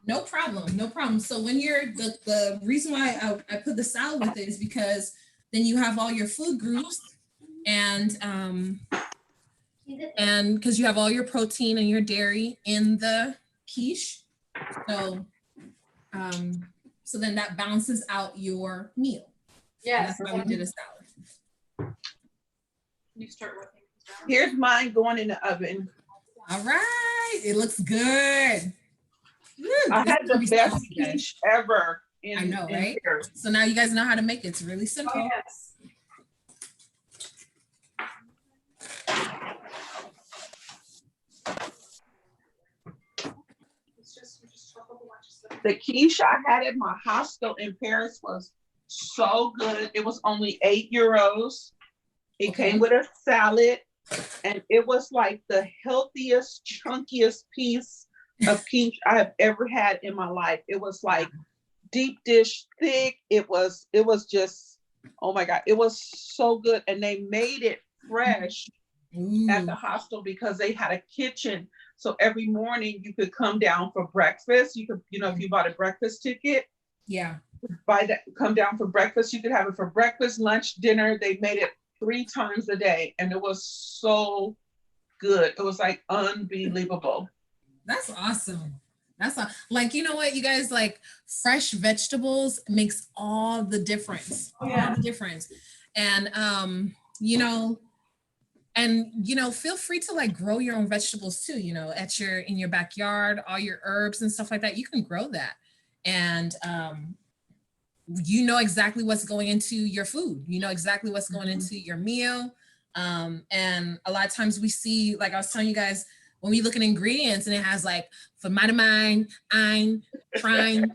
No problem. So when you're the reason why I put the salad with it is because then you have all your food groups and because you have all your protein and your dairy in the quiche. So so then that balances out your meal. Yeah. That's why we did a salad. You start working. Here's mine going in the oven. All right. It looks good. I had the best quiche ever. I know, right? Here. So now you guys know how to make it. It's really simple. Oh, yes. The quiche I had at my hostel in Paris was so good. It was only €8. It came with a salad, and it was like the healthiest, chunkiest piece of quiche I have ever had in my life. It was like deep dish, thick. It was just, oh my God, it was so good. And they made it fresh at the hostel because they had a kitchen. So every morning you could come down for breakfast. You could, if you bought a breakfast ticket, come down for breakfast. You could have it for breakfast, lunch, dinner. They made it 3 times a day, and it was so good. It was like unbelievable. That's awesome. Like, you know what, you guys, like fresh vegetables makes all the difference. All the difference. And And, feel free to like grow your own vegetables too, in your backyard, all your herbs and stuff like that. You can grow that. And, you know exactly what's going into your food. You know exactly what's going into your meal. And a lot of times we see, like I was telling you guys, when we look at ingredients and it has like vermitamine, ein, prime,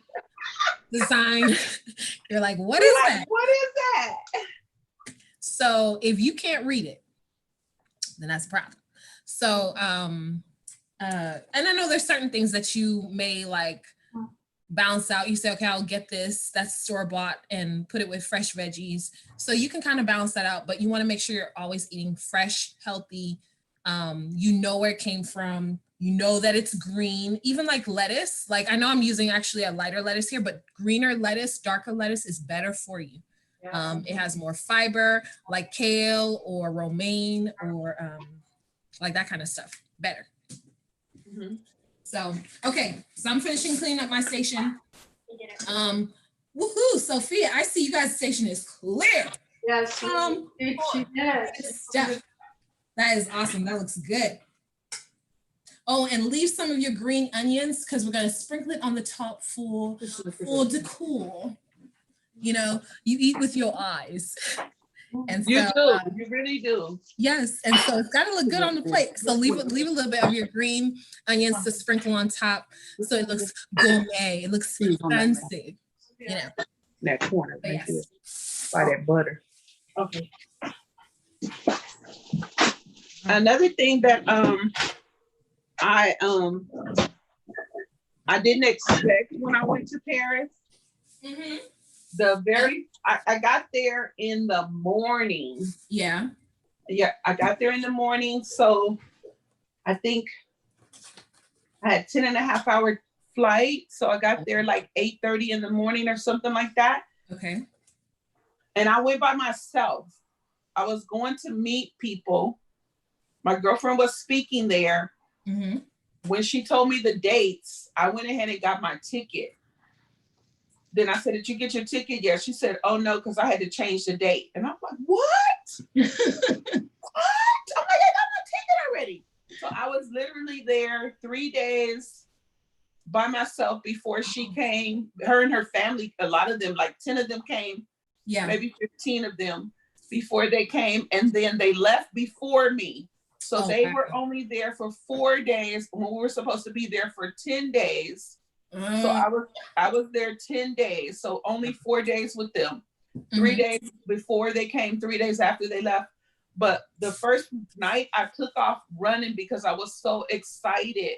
design, you're like, what is that? What is that? So if you can't read it, then that's a problem. So, and I know there's certain things that you may like balance out. You say, okay, I'll get this, that's store-bought, and put it with fresh veggies. So you can kind of balance that out, but you want to make sure you're always eating fresh, healthy. You know where it came from. You know that it's green. Even like lettuce, like I know I'm using actually a lighter lettuce here, but greener lettuce, darker lettuce is better for you. It has more fiber, like kale or romaine or like that kind of stuff. Better. So, okay. So I'm finishing cleaning up my station. Woohoo, Sophia, I see you guys' station is clear. Yes, she did. Stuff. That is awesome. That looks good. Oh, and leave some of your green onions because we're going to sprinkle it on the top for decor. You eat with your eyes. And You so, do. You really do. Yes, and so it's got to look good on the plate. So leave a little bit of your green onions to sprinkle on top, so it looks gourmet. It looks fancy. That corner right there, by that butter. Okay. Another thing that I didn't expect when I went to Paris. I got there in the morning. Yeah, I got there in the morning. So I think I had 10.5-hour flight. So I got there like 8:30 in the morning or something like that. Okay. And I went by myself. I was going to meet people. My girlfriend was speaking there. When she told me the dates, I went ahead and got my ticket. Then I said, did you get your ticket? Yeah. She said, oh no, because I had to change the date. And I'm like, what? What? I'm like, I got my ticket already. So I was literally there 3 days by myself before she came. Her and her family, a lot of them, like 10 of them came. Yeah. Maybe 15 of them before they came. And then they left before me. So they were only there for 4 days when we were supposed to be there for 10 days. So I was there 10 days. So only 4 days with them. 3 days before they came, 3 days after they left. But the first night I took off running because I was so excited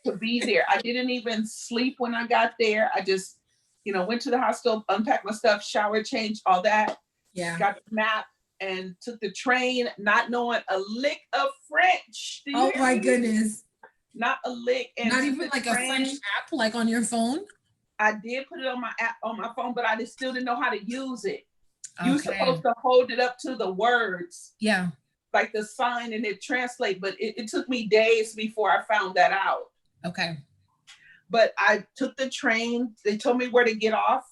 to be there. I didn't even sleep when I got there. I just, went to the hospital, unpacked my stuff, shower, changed, all that. Yeah. Got the map and took the train, not knowing a lick of French. Oh my goodness. Not a lick. And not even like a French app, like on your phone? I did put it on my app on my phone, but I just still didn't know how to use it. You're supposed to hold it up to the words. Yeah. Like the sign and it translate, but it took me days before I found that out. Okay. But I took the train. They told me where to get off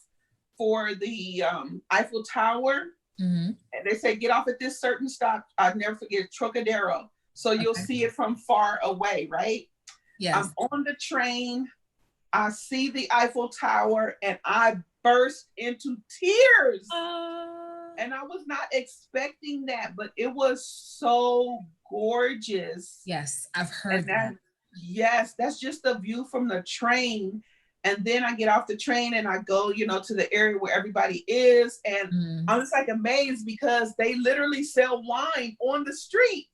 for the Eiffel Tower. And they said, get off at this certain stop. I'll never forget, Trocadero. So you'll see it from far away, right? Yes. I'm on the train. I see the Eiffel Tower and I burst into tears. And I was not expecting that, but it was so gorgeous. Yes, I've heard that. Yes, that's just the view from the train. And then I get off the train and I go, to the area where everybody is. And I'm just like amazed because they literally sell wine on the street.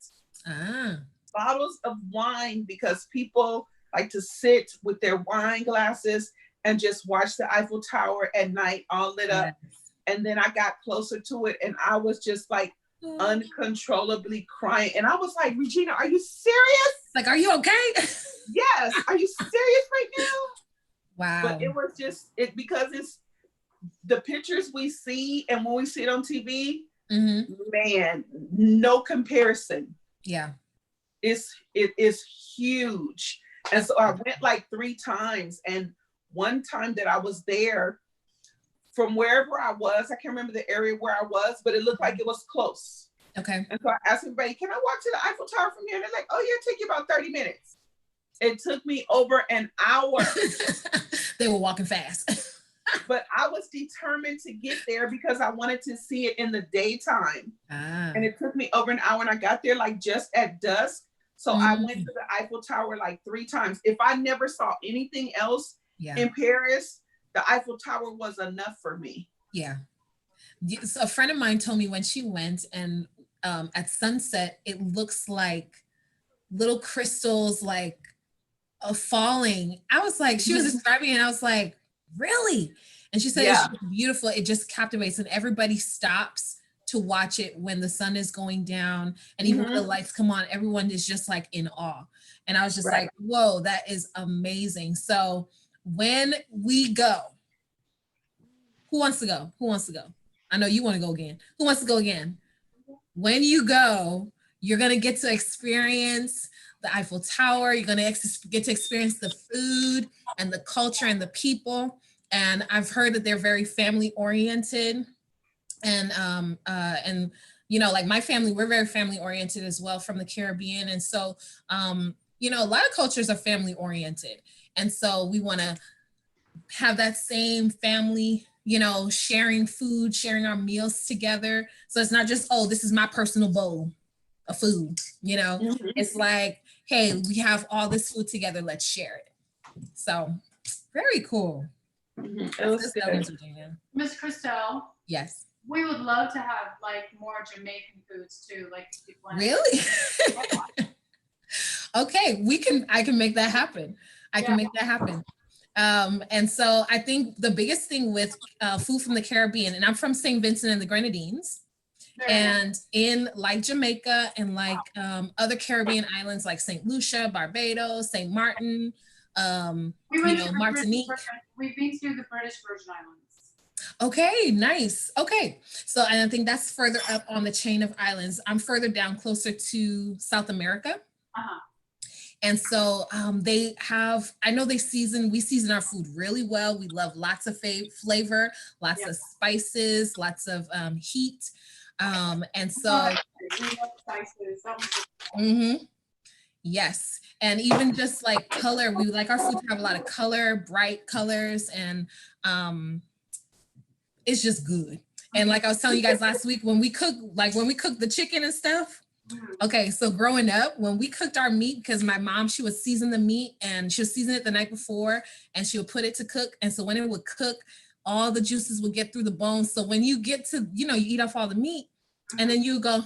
Bottles of wine because people like to sit with their wine glasses and just watch the Eiffel Tower at night all lit up. And then I got closer to it and I was just like uncontrollably crying. And I was like, Regina, are you serious? Like, are you okay? Yes. Are you serious right now? Wow. But it was just because it's the pictures we see and when we see it on TV, man, no comparison. Yeah. It is huge. And so I went like 3 times. And one time that I was there, from wherever I was, I can't remember the area where I was, but it looked like it was close. Okay. And so I asked everybody, can I walk to the Eiffel Tower from here? And they're like, oh yeah, take you about 30 minutes. It took me over an hour. They were walking fast. But I was determined to get there because I wanted to see it in the daytime. And it took me over an hour, and I got there like just at dusk. So I went to the Eiffel Tower like 3 times. If I never saw anything else in Paris, the Eiffel Tower was enough for me. Yeah. So a friend of mine told me when she went, and at sunset, it looks like little crystals like falling. I was like, she was describing it, and I was like, really? And she said it's beautiful. It just captivates, and everybody stops to watch it when the sun is going down, and even when the lights come on, everyone is just like in awe. And I was just like, whoa, that is amazing. So when we go, who wants to go? Who wants to go? I know you want to go again. Who wants to go again? When you go, you're going to get to experience the Eiffel Tower. You're going to get to experience the food and the culture and the people. And I've heard that they're very family oriented. And you know, like my family, we're very family oriented as well from the Caribbean. And so, you know, a lot of cultures are family oriented. And so we want to have that same family, you know, sharing food, sharing our meals together. So it's not just, oh, this is my personal bowl of food, you know, it's like, hey, we have all this food together, let's share it. So very cool. Miss Christelle. Yes. We would love to have like more Jamaican foods too. Like really? Okay, I can make that happen. I can make that happen. And so I think the biggest thing with food from the Caribbean, and I'm from St. Vincent and the Grenadines, and in like Jamaica and like other Caribbean islands like St. Lucia, Barbados, St. Martin, Martinique. We've been to the British Virgin Islands. Okay, nice. Okay, so and I think that's further up on the chain of islands. I'm further down, closer to South America. And so they have, I know we season our food really well. We love lots of flavor, lots of spices, lots of heat. And so, yes. And even just like color, we like our food to have a lot of color, bright colors, and it's just good. And like I was telling you guys last week, when we cook the chicken and stuff, okay, so growing up, when we cooked our meat, because my mom, she would season the meat and she would season it the night before and she would put it to cook. And so when it would cook, all the juices would get through the bones. So when you get to, you eat off all the meat and then you go,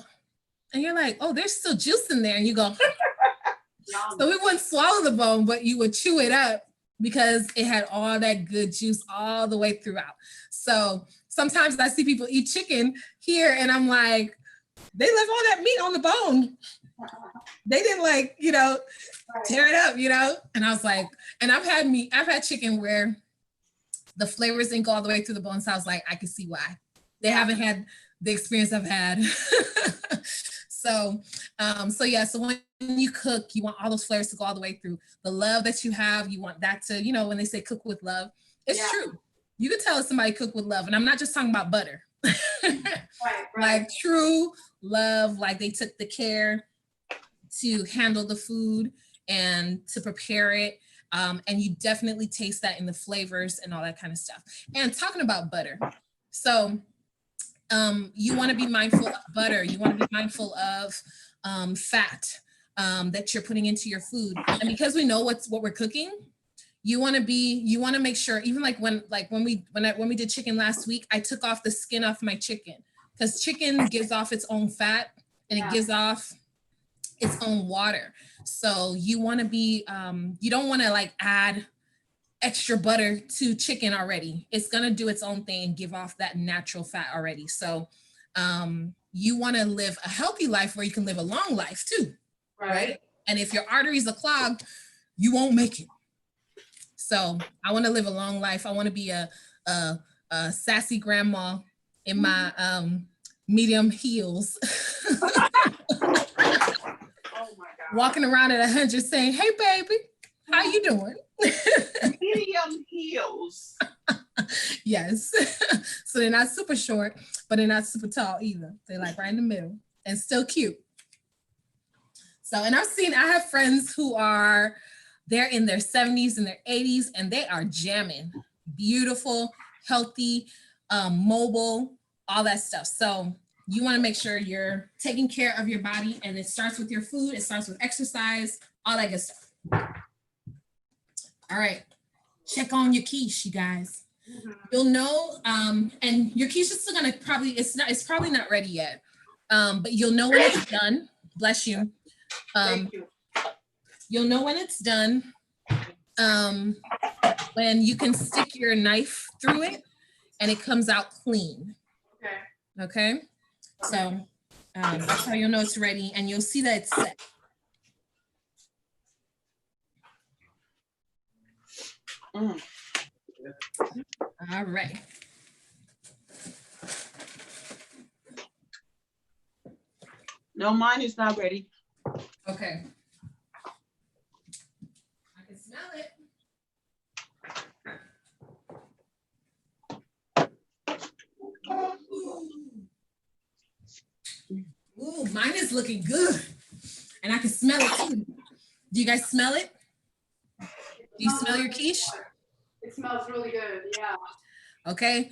and you're like, oh, there's still juice in there. And you go, so we wouldn't swallow the bone, but you would chew it up because it had all that good juice all the way throughout. So sometimes I see people eat chicken here and I'm like, they left all that meat on the bone. They didn't tear it up, And I was like, and I've had chicken where the flavors didn't go all the way through the bone. So I was like, I can see why. They haven't had the experience I've had. So when you cook, you want all those flavors to go all the way through. The love that you have, you want that to, when they say cook with love, it's true. You can tell if somebody cook with love. And I'm not just talking about butter. Like true love, like they took the care to handle the food and to prepare it. And you definitely taste that in the flavors and all that kind of stuff. And talking about butter. So you want to be mindful of butter. You want to be mindful of fat that you're putting into your food. And because we know what we're cooking, you want to make sure, even when we did chicken last week, I took off the skin off my chicken because chicken gives off its own fat and it gives off its own water. So you want to be, you don't want to add extra butter to chicken already. It's going to do its own thing and give off that natural fat already. So you want to live a healthy life where you can live a long life too. Right? And if your arteries are clogged, you won't make it. So I want to live a long life. I want to be a sassy grandma in my medium heels. Oh my God. Walking around at 100 saying, hey, baby, how you doing? Medium heels. Yes. So they're not super short, but they're not super tall either. They're right in the middle. and still cute. So, and I have friends who they're in their 70s and their 80s, and they are jamming. Beautiful, healthy, mobile, all that stuff. So you want to make sure you're taking care of your body, and it starts with your food. It starts with exercise, all that good stuff. All right, check on your quiche, you guys. You'll know, and your quiche is still gonna it's probably not ready yet, but you'll know when it's done. Bless you. Thank you. You'll know when it's done when you can stick your knife through it and it comes out clean. Okay. So that's how you'll know it's ready, and you'll see that it's set. All right. No, mine is not ready. Okay. I can smell it. Ooh, mine is looking good. And I can smell it too. Do you guys smell it? Do you smell your quiche? It smells really good, yeah. Okay.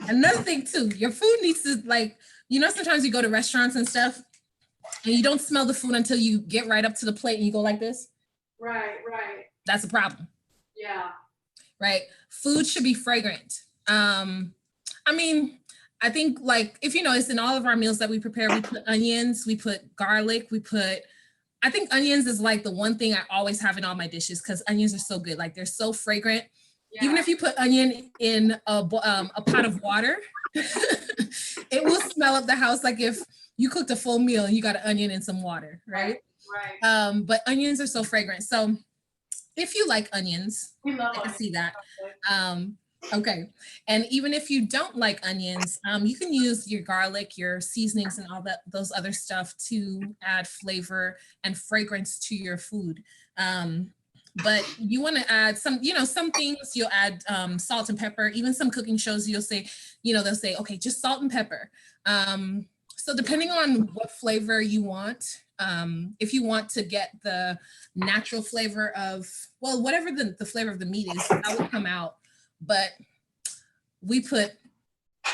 Another thing too, your food needs to, like, you know, sometimes you go to restaurants and stuff and you don't smell the food until you get right up to the plate and you go like this. Right, right. That's a problem. Yeah. Right? Food should be fragrant. I mean, I think, like, if you notice, in all of our meals that we prepare, we put onions, we put garlic, I think onions is like the one thing I always have in all my dishes because onions are so good. Like, they're so fragrant. Yeah. Even if you put onion in a pot of water, it will smell up the house like if you cooked a full meal and you got an onion and some water, right? Right. But onions are so fragrant. So if you like onions, I can see that. Okay. And even if you don't like onions, you can use your garlic, your seasonings, and all those other stuff to add flavor and fragrance to your food. But you want to add some things you'll add salt and pepper. Even some cooking shows, you'll say, they'll say, okay, just salt and pepper. So depending on what flavor you want, if you want to get the natural flavor of, well, whatever the flavor of the meat is, that will come out. But we put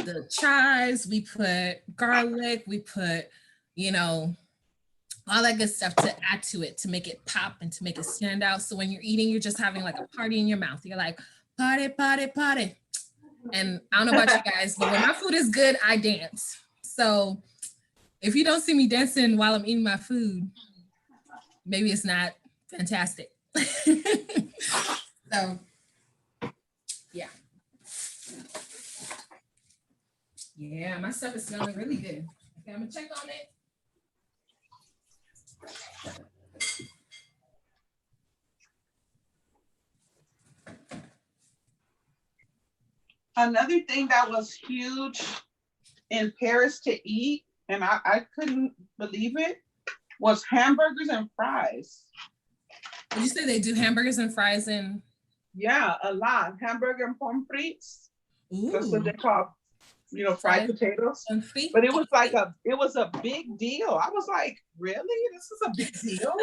the chives, we put garlic, we put, all that good stuff to add to it, to make it pop and to make it stand out. So when you're eating, you're just having like a party in your mouth. You're like, party, party, party. And I don't know about you guys, but when my food is good, I dance. So if you don't see me dancing while I'm eating my food, maybe it's not fantastic. So, yeah. Yeah, my stuff is smelling really good. Okay, I'm gonna check on it. Another thing that was huge in Paris to eat, and I couldn't believe it, was hamburgers and fries. Did you say they do hamburgers and fries in? Yeah, a lot. Hamburger and pommes frites. Ooh. That's what they call, fried potatoes. But it was like a big deal. I was like, really? This is a big deal?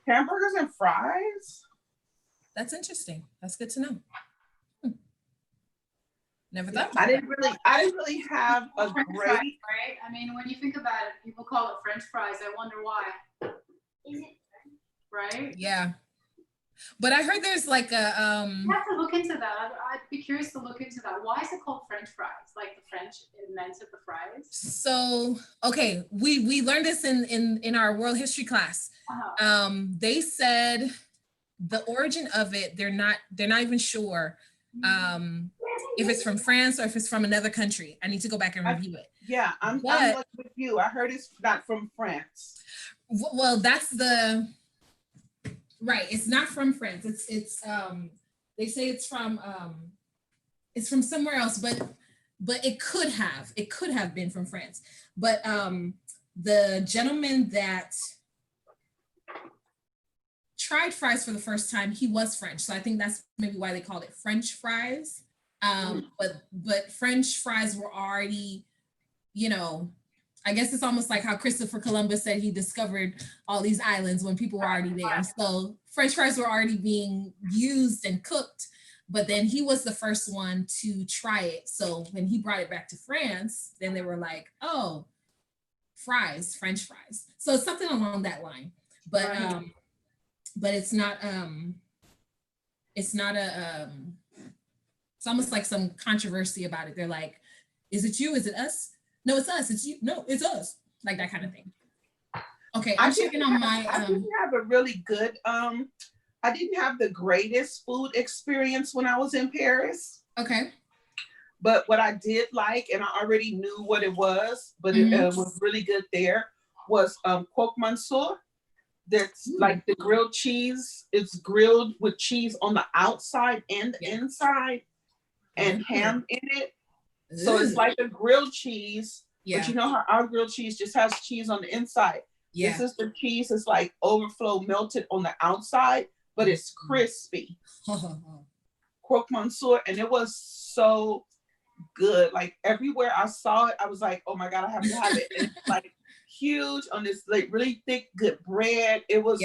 Hamburgers and fries? That's interesting. That's good to know. Never thought. I didn't really have a French great. fries, right? I mean, when you think about it, people call it French fries. I wonder why. Is it? Right? Yeah. But I heard there's like a You have to look into that. I'd be curious to look into that. Why is it called French fries? Like the French invented the fries? So okay, we learned this in our world history class. Uh-huh. They said the origin of it, they're not even sure if it's from France or if it's from another country. I need to go back and review it. Yeah, I'm with you. I heard it's not from France. Well, that's right. It's not from France. It's they say it's from somewhere else, but it could have been from France. But the gentleman that tried fries for the first time, he was French. So I think that's maybe why they called it French fries. But French fries were already, I I guess it's almost like how Christopher Columbus said he discovered all these islands when people were already there. So French fries were already being used and cooked, but then he was the first one to try it. So when he brought it back to France, then they were like, oh, fries, French fries. So it's something along that line. But it's not it's almost like some controversy about it. They're like, is it you? Is it us? No, it's us. It's you. No, it's us. Like that kind of thing. Okay, I'm checking on my. I didn't have a really good. I didn't have the greatest food experience when I was in Paris. Okay. But what I did like, and I already knew what it was, but it was really good there, was Croque Monsieur. That's like the grilled cheese. It's grilled with cheese on the outside and the inside, and ham in it. So it's like a grilled cheese, but you know how our grilled cheese just has cheese on the inside. This is the cheese. It's like overflow melted on the outside, but it's crispy. Croque Monsieur, and it was so good. Like everywhere I saw it, I was like, oh my God, I have to have it. And it's like huge on this like really thick, good bread. It was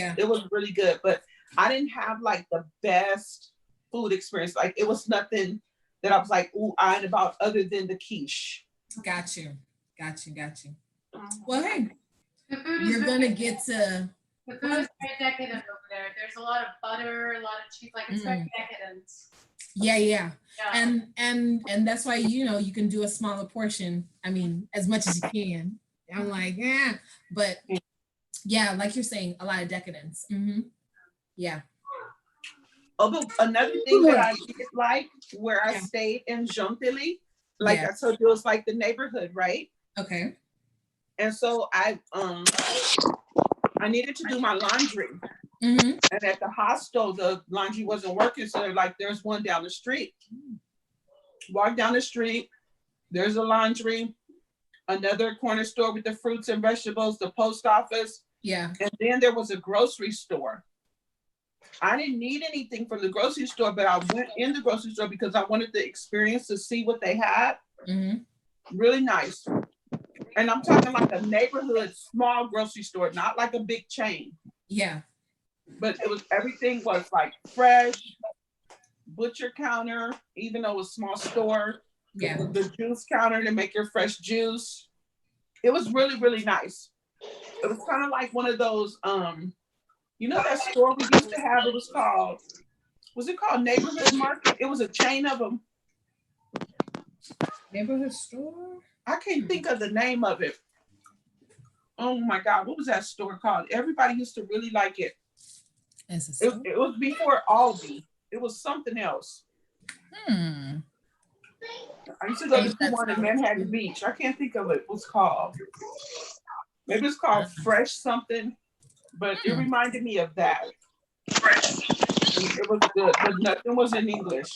really good, but I didn't have like the best food experience. Like it was nothing that I was like, ooh, eyeing about other than the quiche. Got you. Well, hey, you're gonna get to. The food is very decadent over there. There's a lot of butter, a lot of cheese. Like it's very decadent. Yeah. And that's why you can do a smaller portion. I mean, as much as you can. I'm like, but yeah, like you're saying, a lot of decadence. Yeah. Oh, but another thing that I did like where I stayed in Gentilly, like I told you, it was like the neighborhood, right? Okay. And so I needed to do my laundry. And at the hostel, the laundry wasn't working. So they're like, there's one down the street. Walk down the street, there's a laundry, another corner store with the fruits and vegetables, the post office. Yeah. And then there was a grocery store. I didn't need anything from the grocery store, but I went in the grocery store because I wanted the experience to see what they had. Really nice. And I'm talking like a neighborhood, small grocery store, not like a big chain. Yeah. But everything was like fresh, butcher counter, even though it was a small store. Yeah. The juice counter to make your fresh juice. It was really, really nice. It was kind of like one of those, you know that store we used to have, was it called Neighborhood Market? It was a chain of them. Neighborhood store? I can't think of the name of it. Oh my God, what was that store called? Everybody used to really like it. It was before Aldi. It was something else. I used to go to one in Manhattan Beach. I can't think of it. What's called? Maybe it's called Fresh something, but it reminded me of that. It was good, but nothing was in English.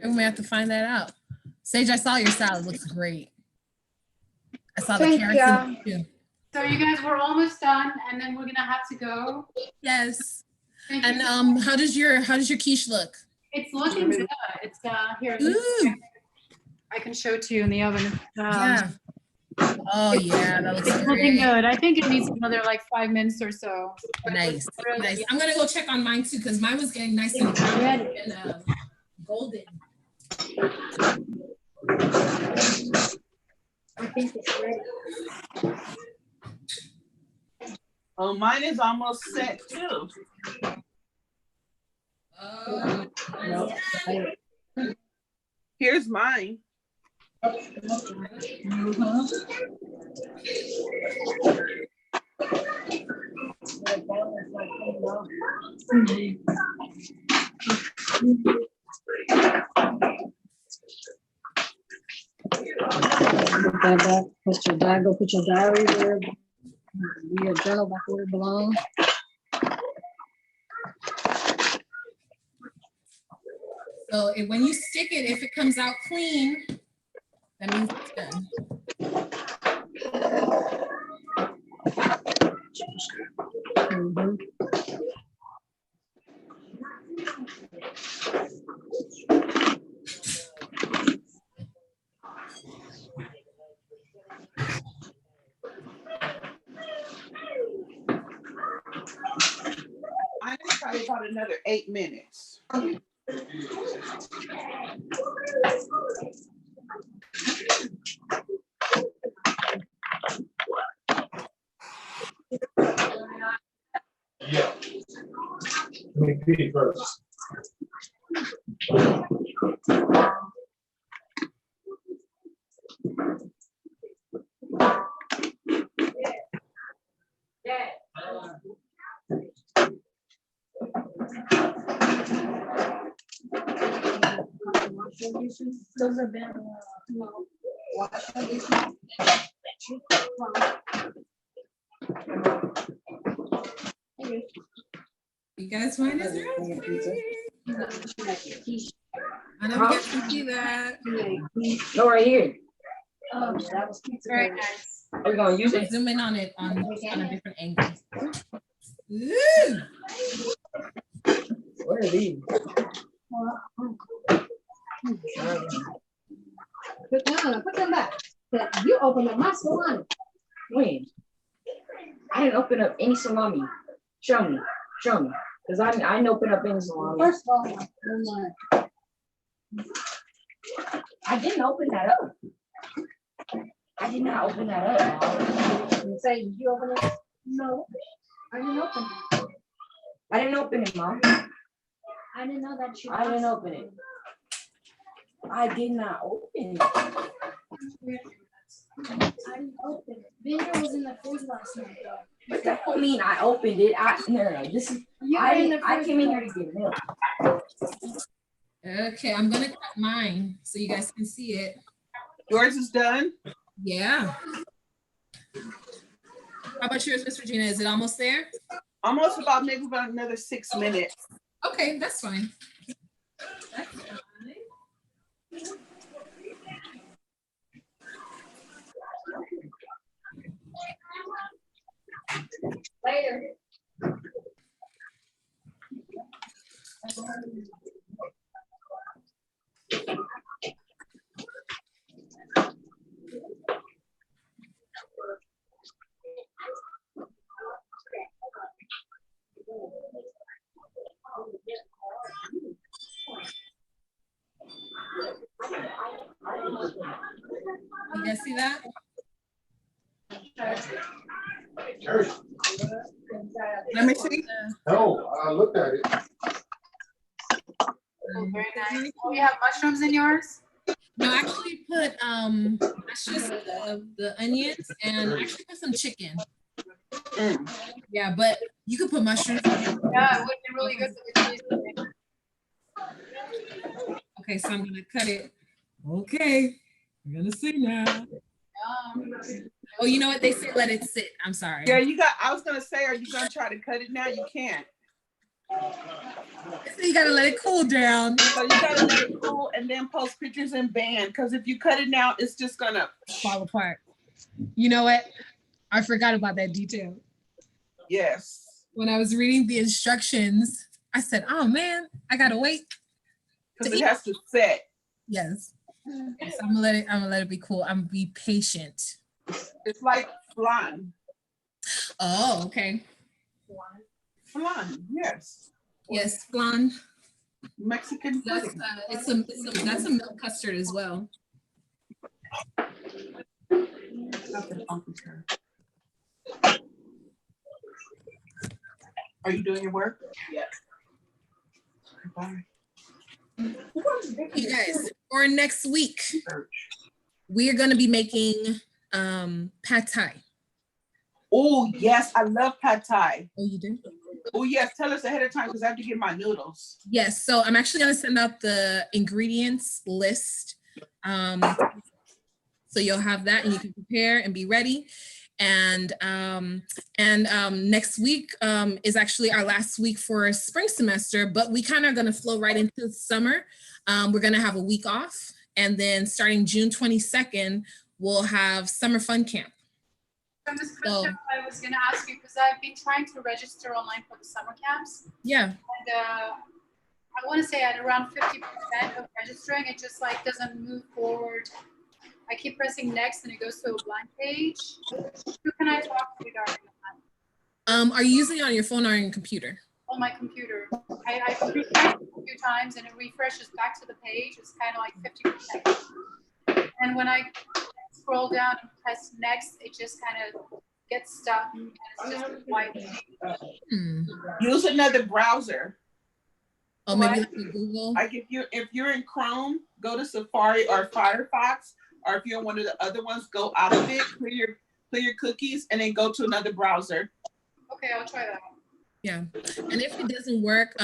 We may have to find that out. Sage, I saw your salad. Looks great. I saw the carrots in it too. So you guys, we're almost done, and then we're gonna have to go. Yes. And how does your quiche look? It's looking good. It's here. I can show it to you in the oven. Oh yeah, that looks it's looking good. I think it needs another like 5 minutes or so. Nice. I'm gonna go check on mine too because mine was getting nice and brown and golden. I think it's ready. Oh, mine is almost set too. Here's mine. Put your diary there. Your journal back where it belongs. So when you stick it, if it comes out clean, that means it's done. I think probably about another 8 minutes. Yeah. Make pee first. Those have been wash conditions. You guys find this recipe? I know we got to see that. No, right here. That was pizza. Very nice. Are we gonna use it? Zoom in on it on a different angle. Ooh. What are these? Put them back. You opened up my salon. When? I didn't open up any salami. Show me. Show me. Because I didn't open up any salami. First of all, I didn't open that up. I did not open that up. you say, did you open it? No, I didn't open it. I didn't open it, Mom. I didn't know that you. I didn't open it. I did not open it. I didn't open it. Vinegar was in the fridge last night. But that don't mean I opened it. No. This is. I came in here to get milk. Okay, I'm gonna cut mine so you guys can see it. Yours is done? Yeah. How about yours, Miss Regina? Is it almost there? Almost about maybe about another 6 minutes. Okay, that's fine. That's fine. Later. You guys see that? Let me see. No, I looked at it. Oh, very nice. Oh, you have mushrooms in yours? No, I actually put that's just the onions and I actually put some chicken. Yeah, but you could put mushrooms. Yeah, it would be really good for the cheese. Okay, so I'm gonna cut it. Okay, we're gonna see now. Oh, you know what? They say let it sit. I'm sorry. Yeah, I was gonna say, are you gonna try to cut it now? You can't. They say you gotta let it cool down. So you gotta let it cool and then post pictures in band. Because if you cut it now, it's just gonna Fall apart. You know what? I forgot about that detail. Yes. When I was reading the instructions, I said, oh man, I gotta wait. Because it has to set. Yes. So I'm gonna let it be cool. I'm gonna be patient. It's like flan. Oh, okay. Flan, yes. Yes, flan. Mexican That's pudding. that's a milk custard as well. Are you doing your work? Yes. Bye. You guys, for next week, we are gonna be making pad thai. Oh yes, I love pad thai. Oh, you do? Oh yes, tell us ahead of time because I have to get my noodles. Yes, so I'm actually gonna send out the ingredients list. So you'll have that and you can prepare and be ready. And next week is actually our last week for spring semester, but we kind of gonna flow right into summer. We're gonna have a week off, and then starting June 22nd, we'll have summer fun camp. So Ms. Krista, I was gonna ask you, because I've been trying to register online for the summer camps. Yeah. And I wanna say at around 50% of registering, it just like doesn't move forward I keep pressing next and it goes to a blank page. Who can I talk to regarding that? Are you using it on your phone or on your computer? On my computer. I refreshed it a few times and it refreshes back to the page. It's kind of like 50%. And when I scroll down and press next, it just kind of gets stuck and it's just white. Use another browser. Oh, maybe like Google. Like if you're in Chrome, go to Safari or Firefox, or if you're in one of the other ones, go out of it, clear your cookies, and then go to another browser. Okay, I'll try that. Yeah, and if it doesn't work,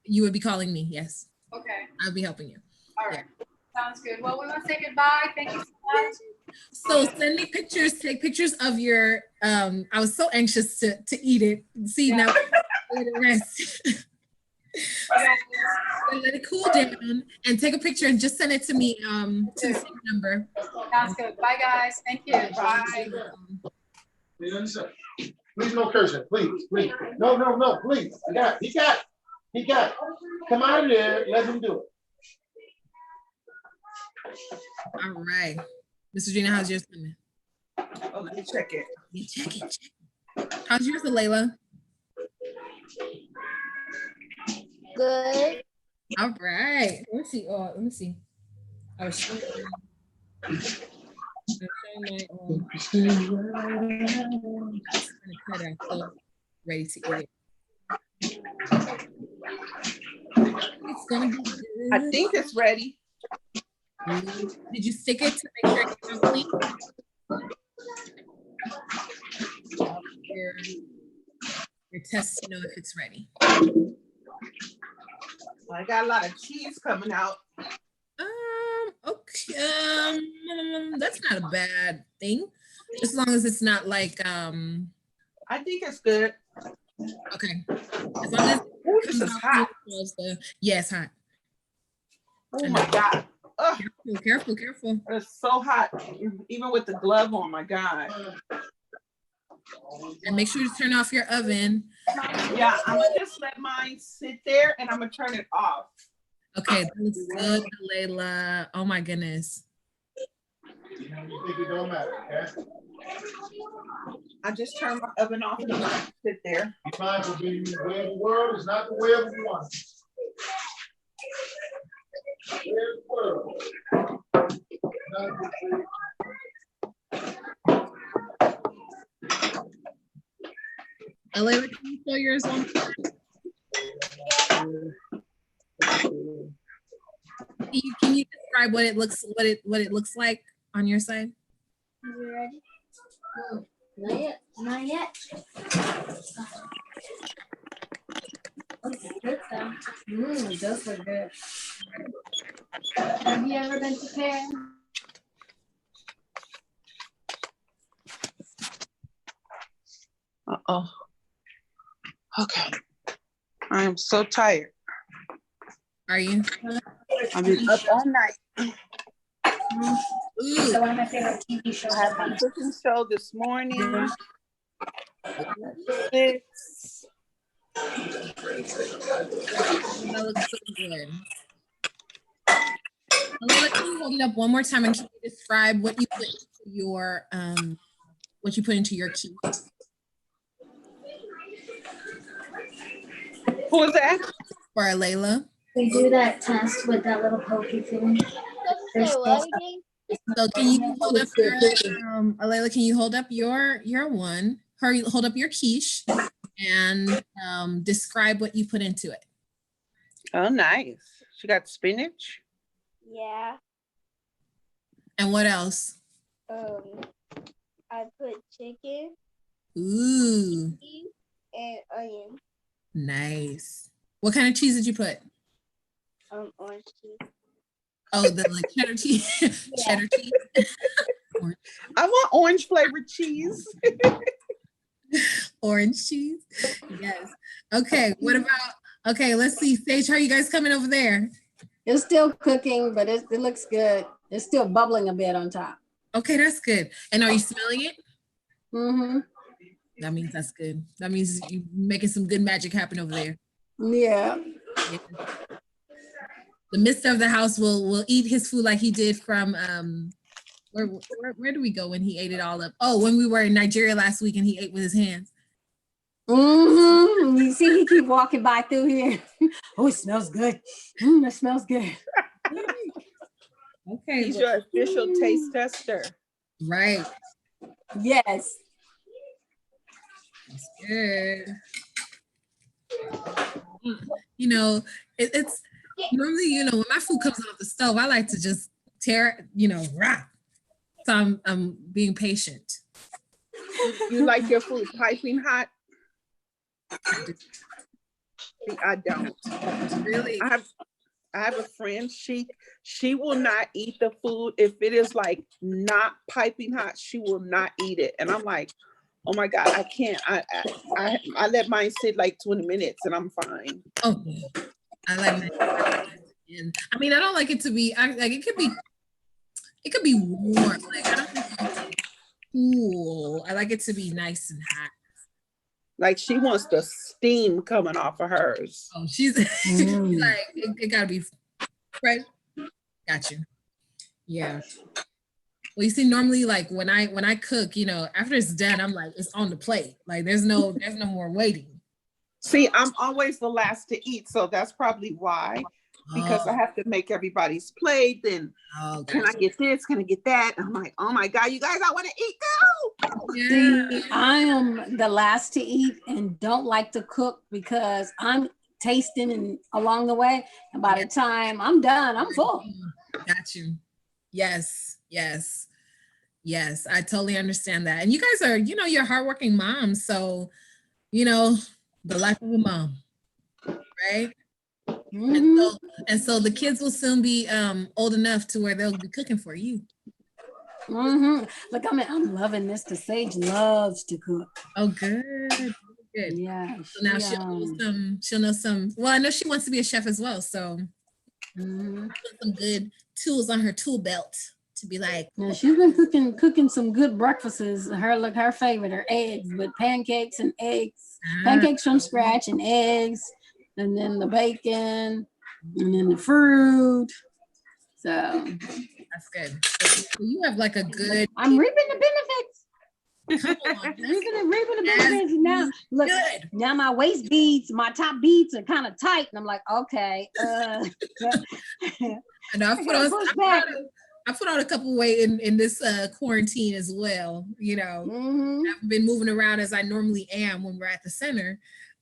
you would be calling me. Yes. Okay. I'll be helping you. All right. Yeah. Sounds good. Well, we want to say goodbye. Thank you so much. So send me pictures. Take pictures of your. I was so anxious to eat it. See now, let it rest. Let it cool down and take a picture and just send it to me to the same number. Sounds good. Bye guys. Thank you. Bye. Please no cursing, please. No, please. He got it. Come out of there, let him do it. All right. Mr. Gina, how's yours coming? Oh, let me check it. You check it. How's yours, Layla? Good. All right. Let me see. I was showing my ready to eat it. It's gonna be good. I think it's ready. Did you stick it to make sure it's clean? Your test to know if it's ready. I got a lot of cheese coming out. Okay. That's not a bad thing. As long as it's not like I think it's good. Okay. As long as this is hot. Yeah, it's hot. Oh my God. Careful. It's so hot, even with the glove on, my God. And make sure to turn off your oven. Yeah, I'm gonna just let mine sit there and I'm gonna turn it off. Okay, that looks good, Layla. Oh my goodness. You think it don't matter, okay? I just turned my oven off and I'm gonna sit there. Time for being the way of the world is not the way of the one. Layla, can you show yours one? Can you describe what it looks like on your side? You ready? Not yet. Good though. It does look good. Have you ever been to Paris? Uh-oh. Okay. I am so tired. Are you? I've been up all night. So one of my favorite TV shows. I had my cooking show this morning. 6. That looks so good. Layla, can you hold it up one more time and can you describe what you put into your quiche? Who was that? For Layla. We do that test with that little pokey thing. So can you hold up your Layla, can you hold up your one? Hold up your quiche and describe what you put into it. Oh, nice. She got spinach. Yeah. And what else? I put chicken. Ooh. And onion. Nice. What kind of cheese did you put? Orange cheese. Oh, the like cheddar cheese. Yeah. Cheddar cheese. I want orange flavored cheese. Orange cheese. Yes. Okay. What about? Okay. Let's see. Sage, how are you guys coming over there? It's still cooking, but it looks good. It's still bubbling a bit on top. Okay, that's good. And are you smelling it? Mm-hmm. That means that's good. That means you're making some good magic happen over there. Yeah. the mister of the house will eat his food like he did from where do we go when he ate it all up? Oh, when we were in Nigeria last week and he ate with his hands. Mm-hmm. You see, he keep walking by through here. Oh, it smells good. It smells good. Okay. He's your official taste tester. Right. Yes. That's good. You know, it's normally, you know, when my food comes off the stove, I like to just tear, you know, rah. So I'm being patient. You like your food piping hot? See, I don't. Really? I have a friend, she will not eat the food. If it is like not piping hot, she will not eat it. And I'm like, oh my God, I can't. I let mine sit like 20 minutes and I'm fine. Oh, I like my, I mean, I don't like it to be, like it could be warm. Like I don't like it cool. I like it to be nice and hot. Like she wants the steam coming off of hers. Oh, she's like, it gotta be right. Got you. Yeah. Well, you see, normally like when I cook, you know, after it's done, I'm like, it's on the plate. Like there's no more waiting. See, I'm always the last to eat, so that's probably why. Because I have to make everybody's plate. Then can I get this? Can I get that? I'm like, oh my God, you guys, I want to eat too. Yeah. See, I am the last to eat and don't like to cook because I'm tasting and along the way. And by the time I'm done, I'm full. Got you. Yes. I totally understand that. And you guys are, you know, you're hardworking moms. So, you know, the life of a mom, right? Mm-hmm. And so the kids will soon be old enough to where they'll be cooking for you. Mm-hmm. Look, I'm loving this. The Sage loves to cook. Oh, good. Yeah. So now she'll know some. Well, I know she wants to be a chef as well. So some good tools on her tool belt to be like. Yeah, she's been cooking some good breakfasts. Her favorite are eggs with pancakes and eggs, pancakes from scratch and eggs. And then the bacon, and then the fruit. So that's good. So you have like a good. I'm reaping the benefits. reaping the benefits now. Look, now my waist beads, my top beads are kind of tight, and I'm like, okay. I know I put on a couple weight in this quarantine as well. You know, I've been moving around as I normally am when we're at the center,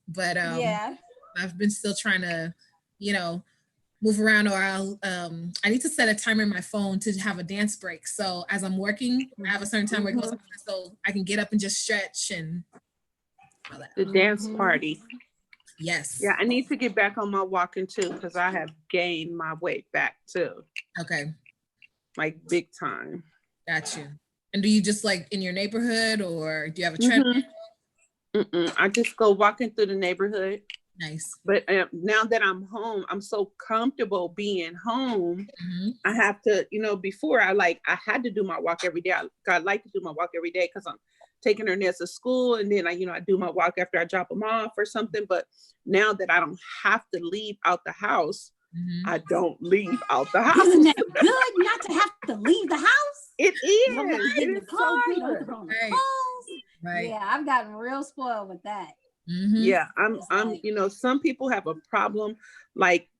but I've been still trying to, you know, move around, or I need to set a timer in my phone to have a dance break. So as I'm working, I have a certain time where it goes on, so I can get up and just stretch and all that. The dance party. Yes. Yeah, I need to get back on my walking too, because I have gained my weight back too. Okay. Like big time. Got you. And do you just like in your neighborhood, or do you have a treadmill? I just go walking through the neighborhood. Nice. But now that I'm home, I'm so comfortable being home. I have to, you know, before I had to do my walk every day. I like to do my walk every day because I'm taking her to school, and then I do my walk after I drop them off or something. But now that I don't have to leave out the house, I don't leave out the house. Isn't that good not to have to leave the house? It is. You don't have to get in the car. You don't have to put on the Right. clothes. Right. Yeah, I've gotten real spoiled with that. Yeah, I'm you know, some people have a problem like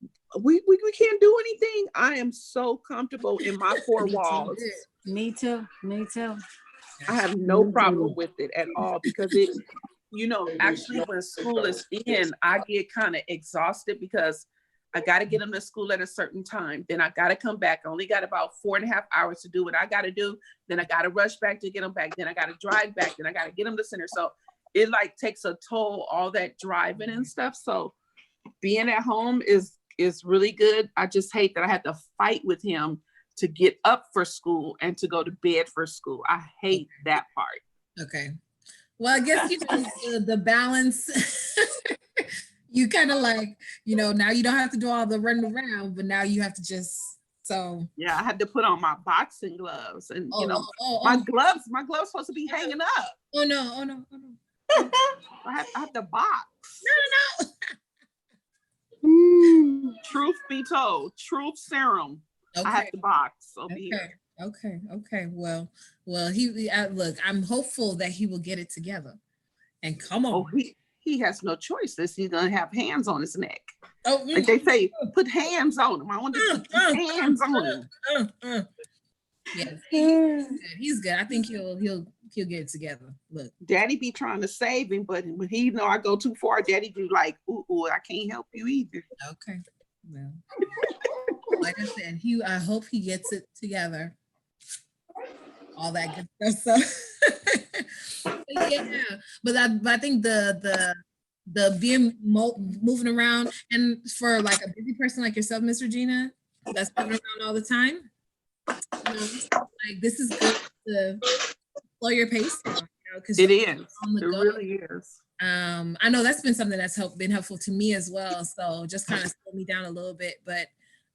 we can't do anything. I am so comfortable in my four walls. Me too. I have no problem with it at all, because it, you know, actually when school is in, I get kind of exhausted because I got to get them to school at a certain time. Then I got to come back. I only got about 4.5 hours to do what I got to do. Then I got to rush back to get them back. Then I got to drive back. Then I got to get them to center. So it like takes a toll, all that driving and stuff. So being at home is really good. I just hate that I had to fight with him to get up for school and to go to bed for school. I hate that part. Okay. Well, I guess, you know, the balance, you kind of like, you know, now you don't have to do all the running around, but now you have to just, so. Yeah, I had to put on my boxing gloves, and you know, my gloves supposed to be hanging up. Oh no. I have to box. No. Truth be told, truth serum. I have Okay. the box over here. Okay. Well, look, I'm hopeful that he will get it together. And come on. Oh, he has no choice. He's gonna have hands on his neck. Oh, like they say, put hands on him. I want to put hands on him. Yes, he's good. I think he'll get it together. Look, Daddy be trying to save him, but when he know I go too far, Daddy be like, ooh, I can't help you either. Okay. Well, like I said, I hope he gets it together. All that good stuff. So yeah, but I think the being moving around, and for like a busy person like yourself, Miss Regina, that's moving around all the time. You know, like this is good to slow your pace down, you know, because it is. It really is. I know that's been something that's been helpful to me as well. So just kind of slow me down a little bit, but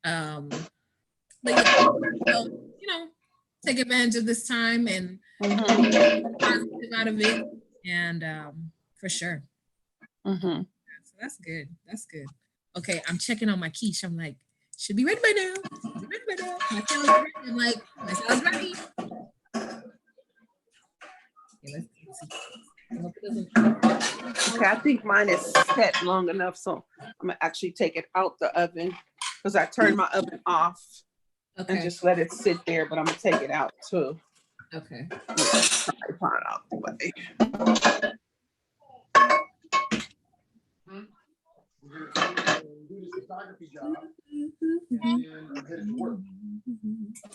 yeah, so, you know, take advantage of this time and positive out of it, and for sure. So that's good. That's good. Okay, I'm checking on my quiche. I'm like, should be ready by now. My tail is ready. I'm like, my tail is ready. Okay, let's see. Okay, I think mine is set long enough, so I'm gonna actually take it out the oven because I turned my oven off and just let it sit there. But I'm gonna take it out too. Okay. Tripod out the way. Photography job. And I'm headed to work.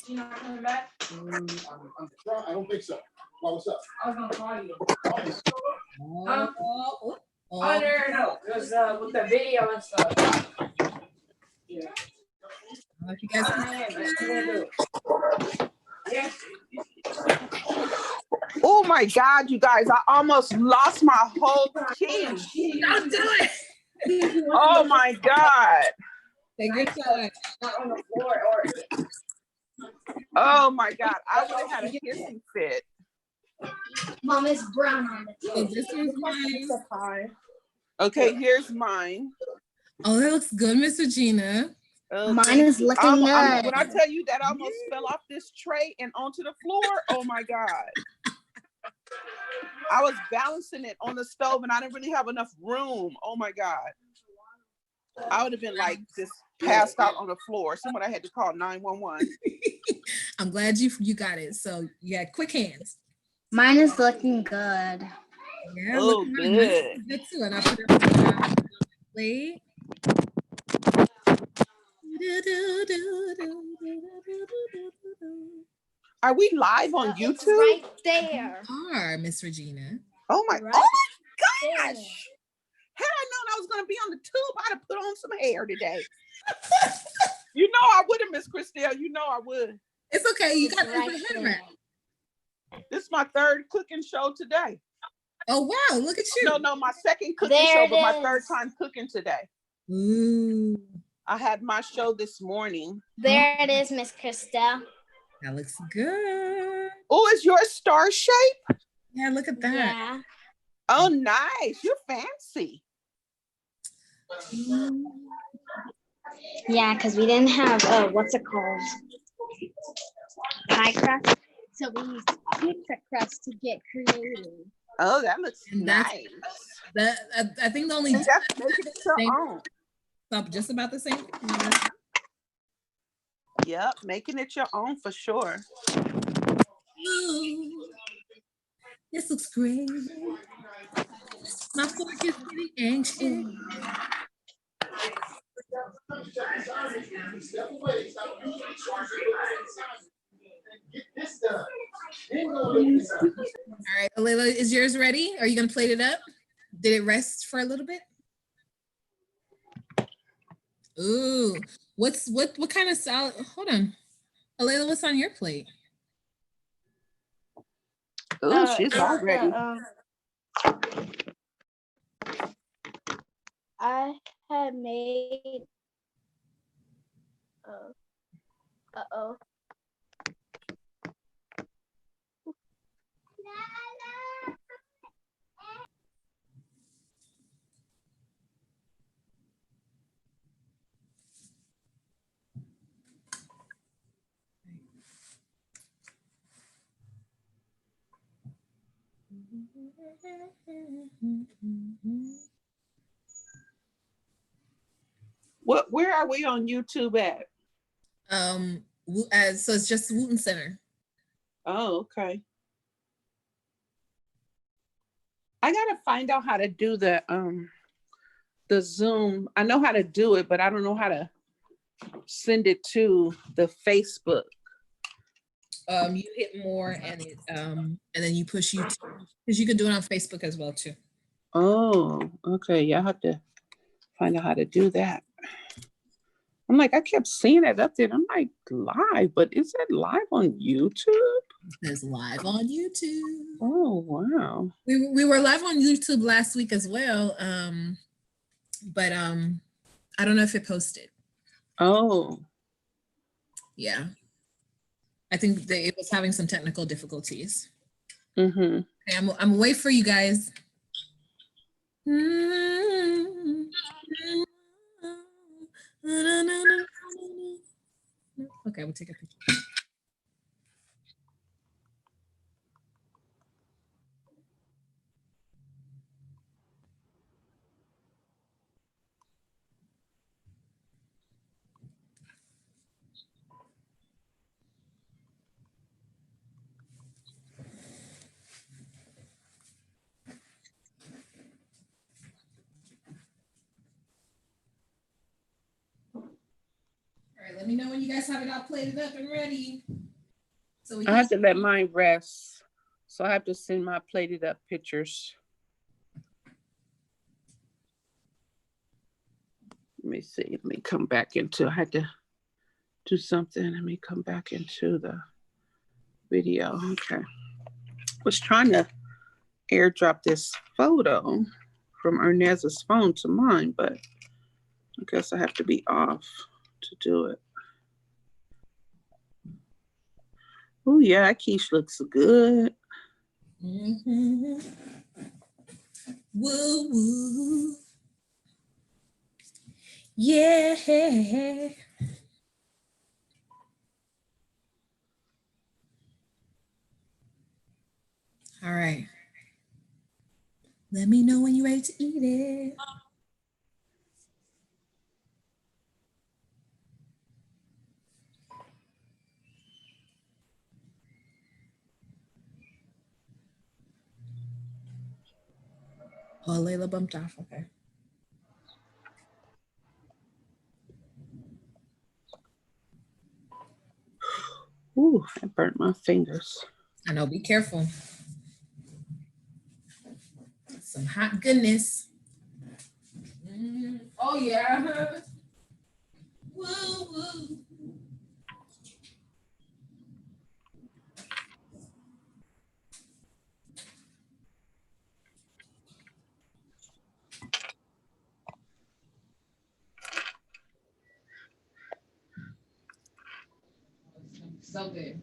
You not coming back? I don't think so. Well, what's up? I was gonna call you. Oh, No, because with the video and stuff. Yeah. If you guys Yeah. Oh my God, you guys! I almost lost my whole quiche. don't do it. Oh my God! Take your time. Not on the floor or. Oh my God! I would have had a hissing fit. Mom is brown on the So this is mine. Okay, here's mine. Oh, that looks good, Miss Regina. Mine is looking good. When I tell you that I almost fell off this tray and onto the floor, oh my God. I was balancing it on the stove and I didn't really have enough room. Oh my God. I would have been like just passed out on the floor. Someone I had to call 911. I'm glad you got it. So you had quick hands. Mine is looking good. Yeah, oh, good. Good too. And I put it on the plate. Are we live on YouTube? Right there. Miss Regina. Oh my, Right oh my gosh. there. Had I known I was going to be on the tube, I'd have put on some hair today. You know I would have, Miss Christelle. You know I would. It's okay. You got Right this there. right. This is my third cooking show today. Oh, wow. Look at you. No, my second cooking There show, it but my is. third time cooking today. Ooh, I had my show this morning. There it is, Miss Christelle. that looks good. Oh, is yours star shape? Yeah, look at that. Yeah. Oh, nice. You're fancy. Yeah, because we didn't have what's it called? Pie crust. So we used pizza crust to get creative. Oh, that looks And nice. I think the only And that's making it your own. Stop just about the same. Yep, making it your own for sure. Ooh, this looks great. My fork is getting anxious. Get this done. All right, Alayla, is yours ready? Are you gonna plate it up? Did it rest for a little bit? Ooh, what kind of salad? Hold on, Alayla, what's on your plate? Oh, she's all ready. I had made. Uh-oh. Where are we on YouTube at? So it's just Wooten Center. Oh, okay. I gotta find out how to do the Zoom. I know how to do it, but I don't know how to send it to the Facebook. You hit more and then you push YouTube, because you can do it on Facebook as well too. Oh, okay. Yeah, I have to find out how to do that. I'm like, I kept seeing it up there. I'm like, live, but is it live on YouTube? It says live on YouTube. Oh, wow. We were live on YouTube last week as well. But I don't know if it posted. Oh. Yeah. I think that it was having some technical difficulties. Mm-hmm. Okay, I'm away for you guys. Okay, we'll take a picture. All right, let me know when you guys have it all plated up and ready. So I have to let mine rest. So I have to send my plated up pictures. Let me see. Let me come back into, I had to do something. Let me come back into the video. Okay. Was trying to airdrop this photo from Ernez's phone to mine, but I guess I have to be off to do it. Oh yeah, quiche looks good. Mm-hmm. Woo woo. Yeah. All right. Let me know when you're ready to eat it. Oh, Layla bumped off. Okay. Ooh, I burnt my fingers. I know, be careful. Some hot goodness. Oh, yeah. Woo, woo. So good.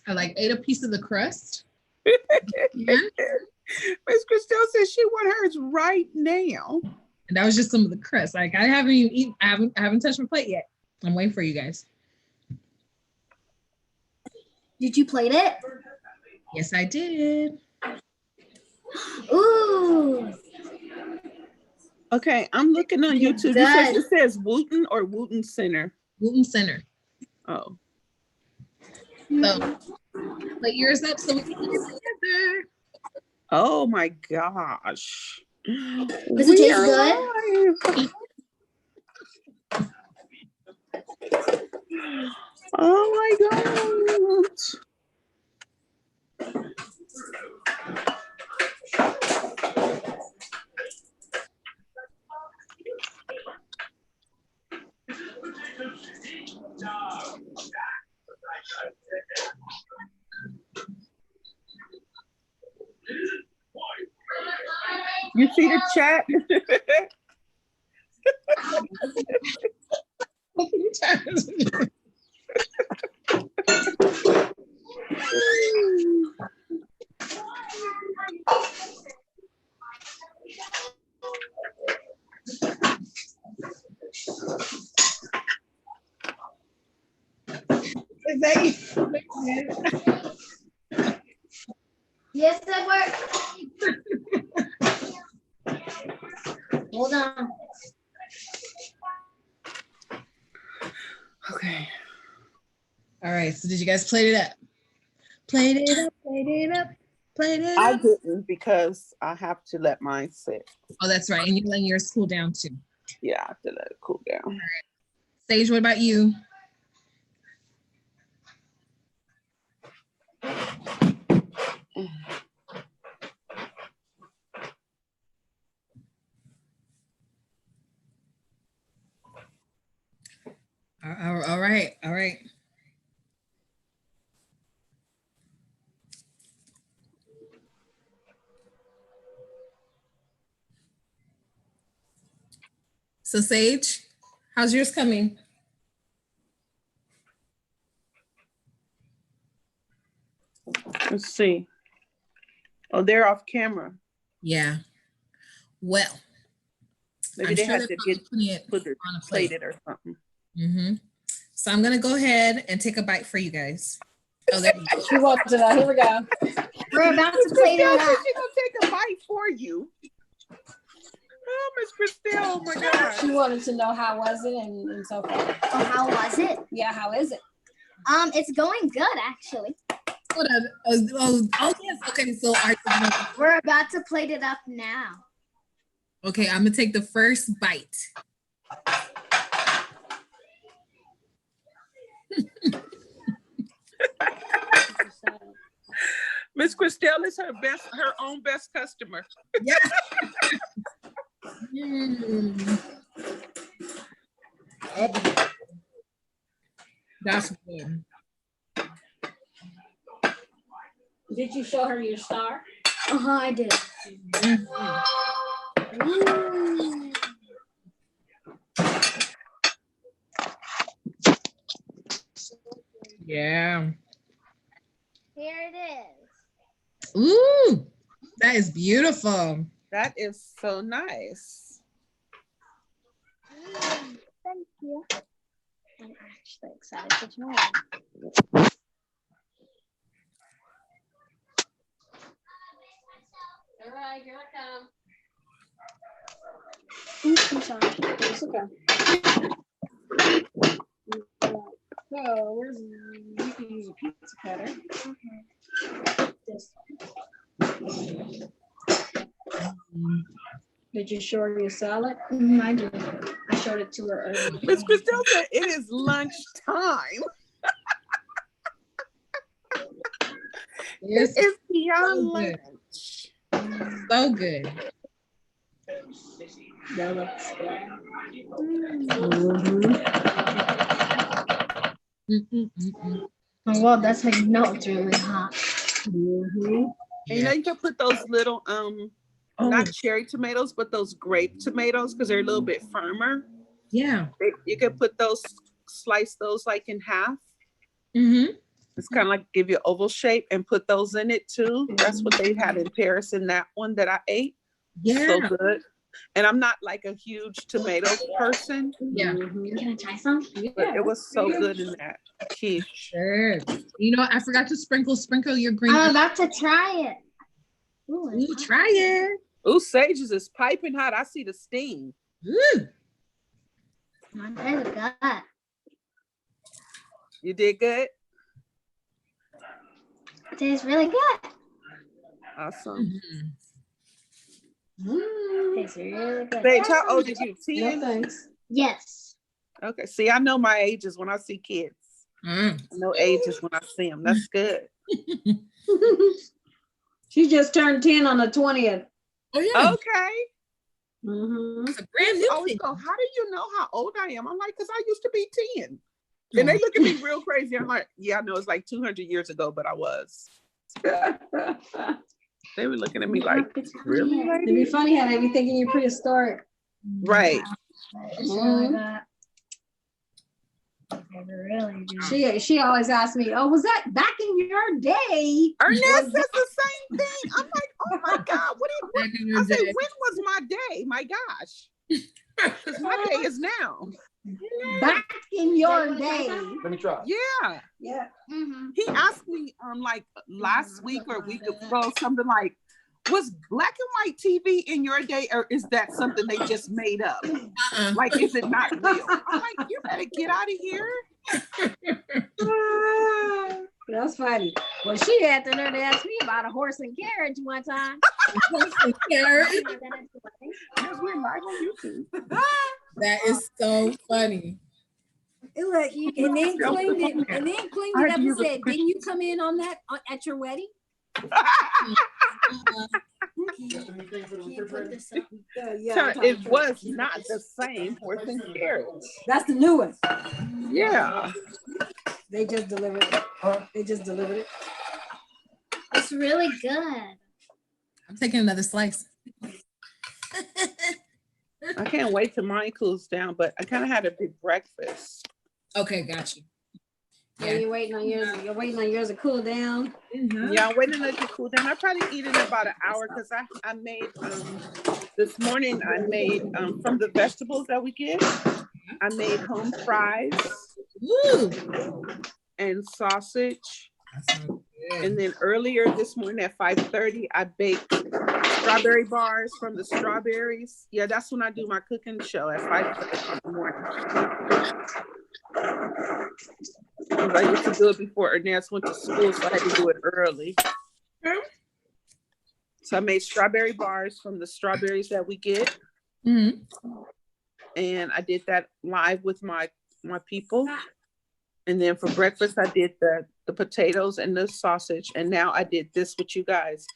I ate a piece of the crust. Yeah. Miss Christelle says she want hers right now. And that was just some of the crust. I haven't even eaten. I haven't touched my plate yet. I'm waiting for you guys. Did you plate it? Yes, I did. Ooh. Okay, I'm looking on YouTube. It says Wooten or Wooten Center. Wooten Center. Oh. So put yours up so we can eat it together. Oh my gosh. Does it taste good? Oh my God. You see the chat? Is that you? Yes, Edward. Hold on. Okay. All right. So did you guys plate it up? Played it up, played it up, played it I up. didn't because I have to let mine sit. Oh, that's right. And you're letting yours cool down too. Yeah, I have to let it cool down. Sage, what about you? All right, all right. So Sage, how's yours coming? Let's see. Oh, they're off camera. Yeah. Well, Maybe I'm they sure had they're to probably get putting it put it on a plate. plated or something. Mm-hmm. So I'm gonna go ahead and take a bite for you guys. Oh, there you go. She wants to know. Here we go. We're about to plate it up. She's gonna take a bite for you. Oh, Miss Christelle, oh my God. She wanted to know how was it and so forth. Oh, how was it? Yeah, how is it? It's going good actually. Oh, yes. Okay, so We're about to plate it up now. okay, I'm gonna take the first bite. Miss Christelle is her own best customer. Yeah. Mm. That's good. Did you show her your star? I did. Ooh. Yeah. Here it is. Ooh, that is beautiful. That is so nice. Thank you. I'm actually excited to try it. All right, here I come. Oops, I'm sorry. It's okay. So, where's you can use a pizza cutter. This. Did you show her your salad? I did. I showed it to her earlier. Miss Christelle said it is lunch time. Yes, It's beyond so good. lunch. So good. That looks good. Oh, well, that's how you know it's really hot. And you know you can put those little not cherry tomatoes, but those grape tomatoes because they're a little bit firmer. Yeah. You can put those, slice those like in half. Mm-hmm. It's kind of like give you an oval shape and put those in it too. That's what they had in Paris in that one that I ate. Yeah. So good. And I'm not like a huge tomato person. Yeah. Can I try some? But it was so good in that quiche. Sure. You know, I forgot to sprinkle your green. I'm about to try it. Ooh, Ooh, try it. Ooh, Sage's is piping hot. I see the steam. Ooh. There's a gut. You did good? It tastes really good. Awesome. Tastes really good. Sage, how old are you? No 10? thanks. Yes. Okay. See, I know my ages when I see kids. I know ages when I see them. That's good. She just turned 10 on the 20th. Oh yeah. Okay. It's a brand new Always thing. go, how do you know how old I am? I'm like, because I used to be 10. And they look at me real crazy. I'm like, yeah, I know it's like 200 years ago, but I was. They were looking at me like, really? It'd be funny how they be thinking you're prehistoric. Right. It's really good. They really do. She always asks me, oh, was that back in your day? Ernest says the same thing. I'm like, oh my God, what I say, when was my day? My gosh. Because my day is now. Back in your day. Let me try. Yeah. Yeah. He asked me like last week or a week ago, something like, was black and white TV in your day, or is that something they just made up? Like, is it not real? I'm like, you better get out of here. That's funny. Well, she had the nerve to ask me about a horse and carriage one time. Horse and carriage. Yes, we're live on YouTube. That is so funny. Look, and then cleaned it, up and said, "Didn't you come in on that at your wedding?" It was not the same horse and carriage. That's the new one. Yeah. They just delivered it. They just delivered it. It's really good. I'm taking another slice. I can't wait till mine cools down, but I kind of had a big breakfast. Okay, got you. Yeah, you're waiting on yours. You're waiting on yours to cool down. Yeah, I'm waiting on it to cool down. I probably eat it in about an hour because I made this morning. I made from the vegetables that we get. I made home fries. Woo. And sausage. And then earlier this morning at 5:30, I baked strawberry bars from the strawberries. Yeah, that's when I do my cooking show at 5:30 in the morning. I used to do it before Ernest went to school, so I had to do it early. So I made strawberry bars from the strawberries that we get. And I did that live with my people. And then for breakfast, I did the potatoes and the sausage. And now I did this with you guys.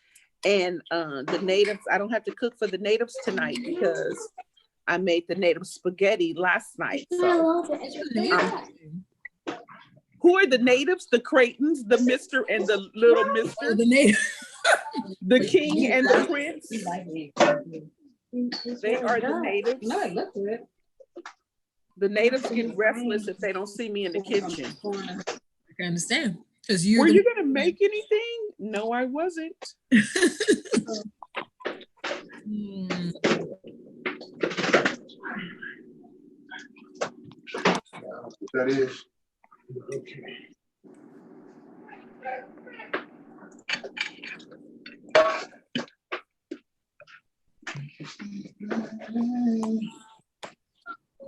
And the natives, I don't have to cook for the natives tonight because I made the native spaghetti last night. So, who are the natives? The Creightons, the Mr. and the little Mr. The native. The king and the prince. They are the natives. No, it looked good. The natives get restless if they don't see me in the kitchen. I can understand. Because you were you gonna make anything? No, I wasn't. That is. Okay.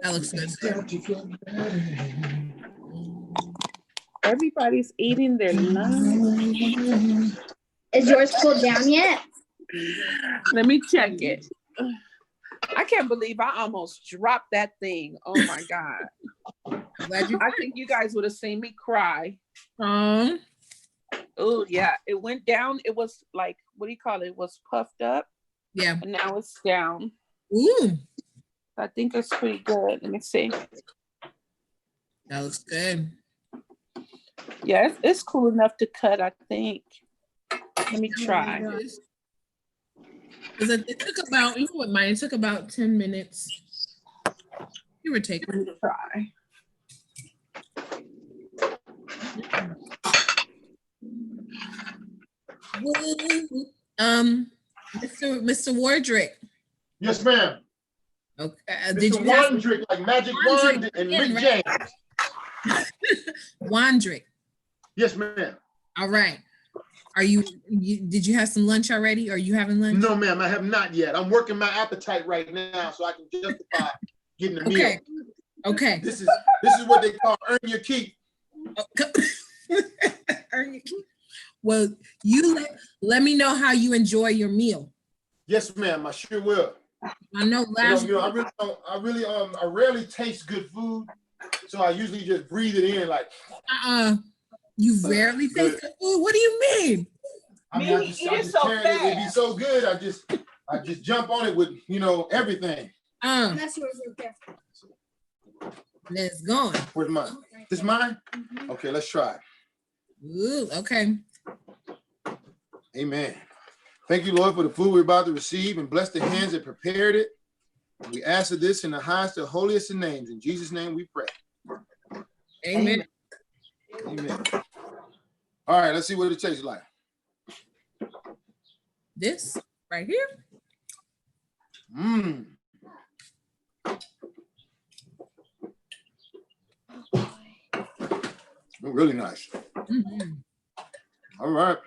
That looks good. Everybody's eating their lunch. Is yours cooled down yet? Let me check it. I can't believe I almost dropped that thing. Oh my God. I think you guys would have seen me cry. Oh yeah, it went down. It was like, what do you call it? It was puffed up. Yeah. And now it's down. Ooh. I think it's pretty good. Let me see. That looks good. Yeah, it's cool enough to cut, I think. Let me try. Because it took about, even with mine, it took about 10 minutes. You were taking. Let me try. Mr. Wardrick. Yes, ma'am. Okay. Did you Wandrick, like Magic Wand and Rick right? James. Wandrick. Yes, ma'am. All right. Did you have some lunch already? Are you having lunch? No, ma'am, I have not yet. I'm working my appetite right now so I can justify getting a meal. Okay. This is what they call earn your keep. Earn your keep. Well, you let me know how you enjoy your meal. Yes, ma'am, I sure will. I know last I rarely taste good food, so I usually just breathe it in like. You rarely taste good food. What do you mean? I mean, I just it'd be so good. I just jump on it with everything. That's yours right there. Let's go. Where's mine? This mine? Okay, let's try. Ooh, okay. Amen. Thank you, Lord, for the food we're about to receive, and bless the hands that prepared it. We ask of this in the highest and holiest of names. In Jesus' name we pray. Amen. Amen. All right, let's see what it tastes like. This right here. Really nice. Mhm. All right.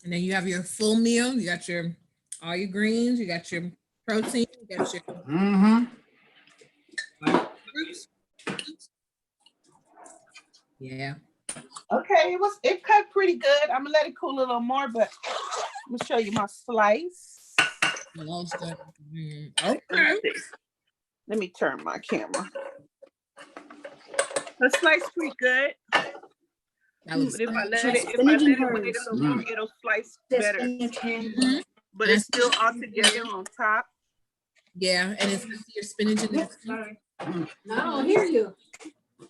And then you have your full meal. You got your all your greens. You got your protein. You got your Mm-hmm. yeah. Okay, it cut pretty good. I'm gonna let it cool a little more, but I'm gonna show you my slice. Okay. Let me turn my camera. The slice pretty good. That looks But if I good. let Try it spinach and wait a herbs. little more, it'll slice There's better. spinach and Mhm. But it's still all together on top. Yeah, and it's your spinach in there. I don't hear you.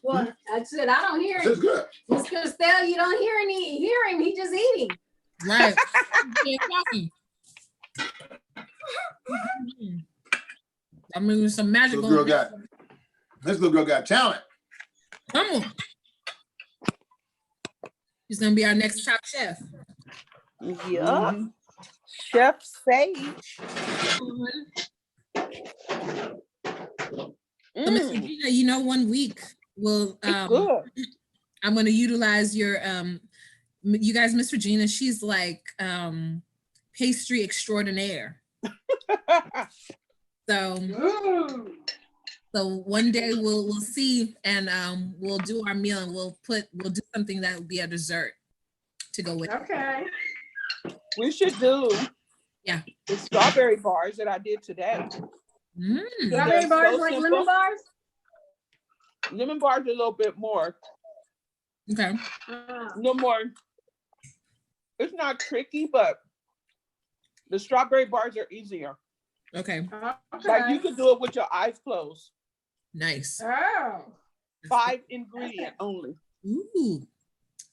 what? I said, I don't hear This is him. good. Miss Costello, you don't hear him. He just eating. Right. Yeah, talking. Mhm. I'm moving some magic This on. little girl got talent. Come on. He's gonna be our next top chef. Yeah. Chef Sage. So, Miss Regina, you know, 1 week will Good. I'm gonna utilize your you guys, Miss Regina, she's like pastry extraordinaire. So one day we'll see, and we'll do our meal, and we'll do something that will be a dessert to go with. Okay. We should do Yeah. the strawberry bars that I did today. Strawberry They're bars so like simple. lemon bars? Lemon bars a little bit more. Okay. A little more. It's not tricky, but the strawberry bars are easier. Okay. Like you can do it with your eyes closed. Nice. Oh. 5 ingredient only. Ooh,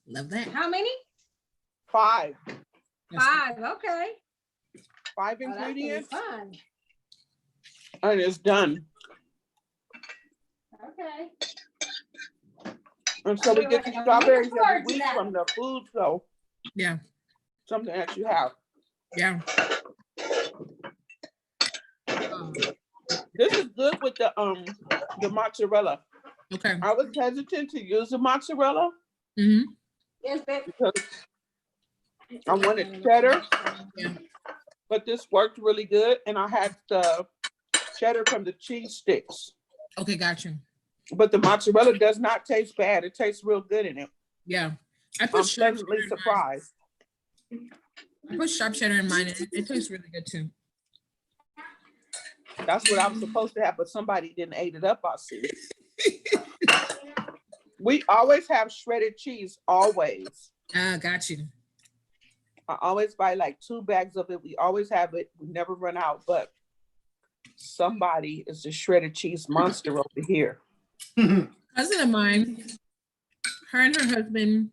love that. How many? 5. 5. Okay. 5 Oh, that's gonna be ingredients, fun. and it's done. Okay. And so we get the I'm strawberries looking every forward to week that. from the food, so Yeah. something that you have. Yeah. This is good with the mozzarella. Okay. I was hesitant to use the mozzarella Mm-hmm. Yes, babe. because I wanted cheddar, Yeah. but this worked really good, and I had the cheddar from the cheese sticks. Okay, got you. But the mozzarella does not taste bad. It tastes real good in it. Yeah. I I'm put sharp pleasantly cheddar in mine. surprised. I put sharp cheddar in mine, and it tastes really good too. That's what I was supposed to have, but somebody didn't eat it up, I see. We always have shredded cheese, always. Ah, got you. I always buy like 2 bags of it. We always have it. We never run out, but somebody is a shredded cheese monster over here. Cousin of mine, her and her husband,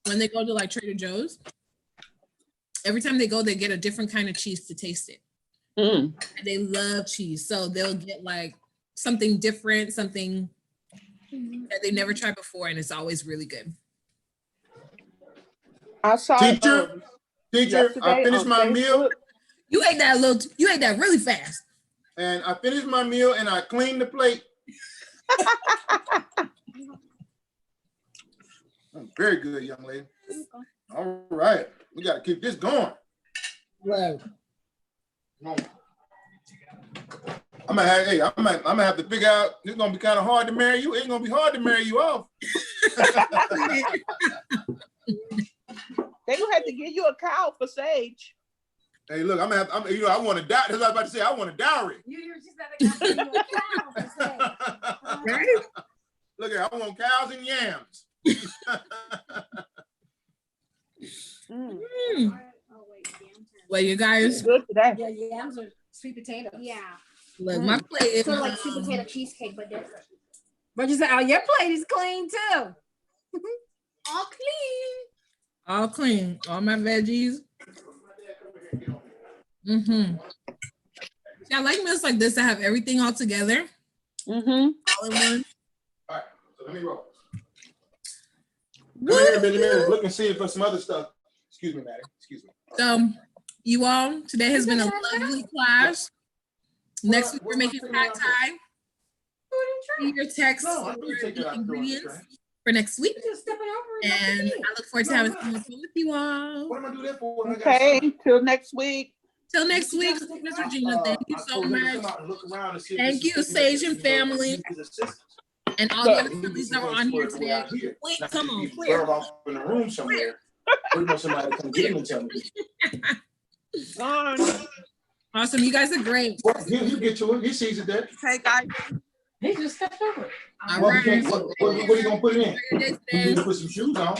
when they go to like Trader Joe's, every time they go, they get a different kind of cheese to taste it. Mm. And they love cheese. So they'll get like something different, something that they never tried before, and it's always really good. I saw Teacher, I yesterday finished on my meal, Facebook. You ate that really fast. and I finished my meal, and I cleaned the plate. Very good, young lady. All right, we got to keep this going. Right. Come on. I'm gonna have to figure out. It's gonna be kind of hard to marry you. It's gonna be hard to marry you off. They gonna have to give you a cow for Sage. Hey, look, I want a dowry. That's what I was about to say. I want a dowry. Look at, I want cows and yams. Well, you guys, Good today. Yeah, yams are sweet potatoes. Yeah. look, my plate is Sort of like sweet potato cheesecake, but different. But you said, oh, your plate is clean too. All clean. all clean, all my veggies. Mm-hmm. See, I like meals like this that have everything all together, Mm-hmm. all in one. All right, so let me roll. Come here, Benjamin. Look and see for some other stuff. Excuse me, Maddie. Excuse me. So, you all, today has been a lovely class. Next week we're making pad thai. see your text No, I for didn't take that the out the door. ingredients for next week. And I look forward to having fun with you all. What am I do that for? Okay, till next week. Till next week, Miss Regina. Thank you so much. Thank you, Sage and family. And all the other families that were on here today. Wait, come on, clear. In the room somewhere. Waiting on somebody to come get him and tell me. Awesome, you guys are great. Well, he'll get to it. He sees it there. Okay, guys. He just stepped over it. All Well, right. what are you gonna put it in? You need to put some shoes on.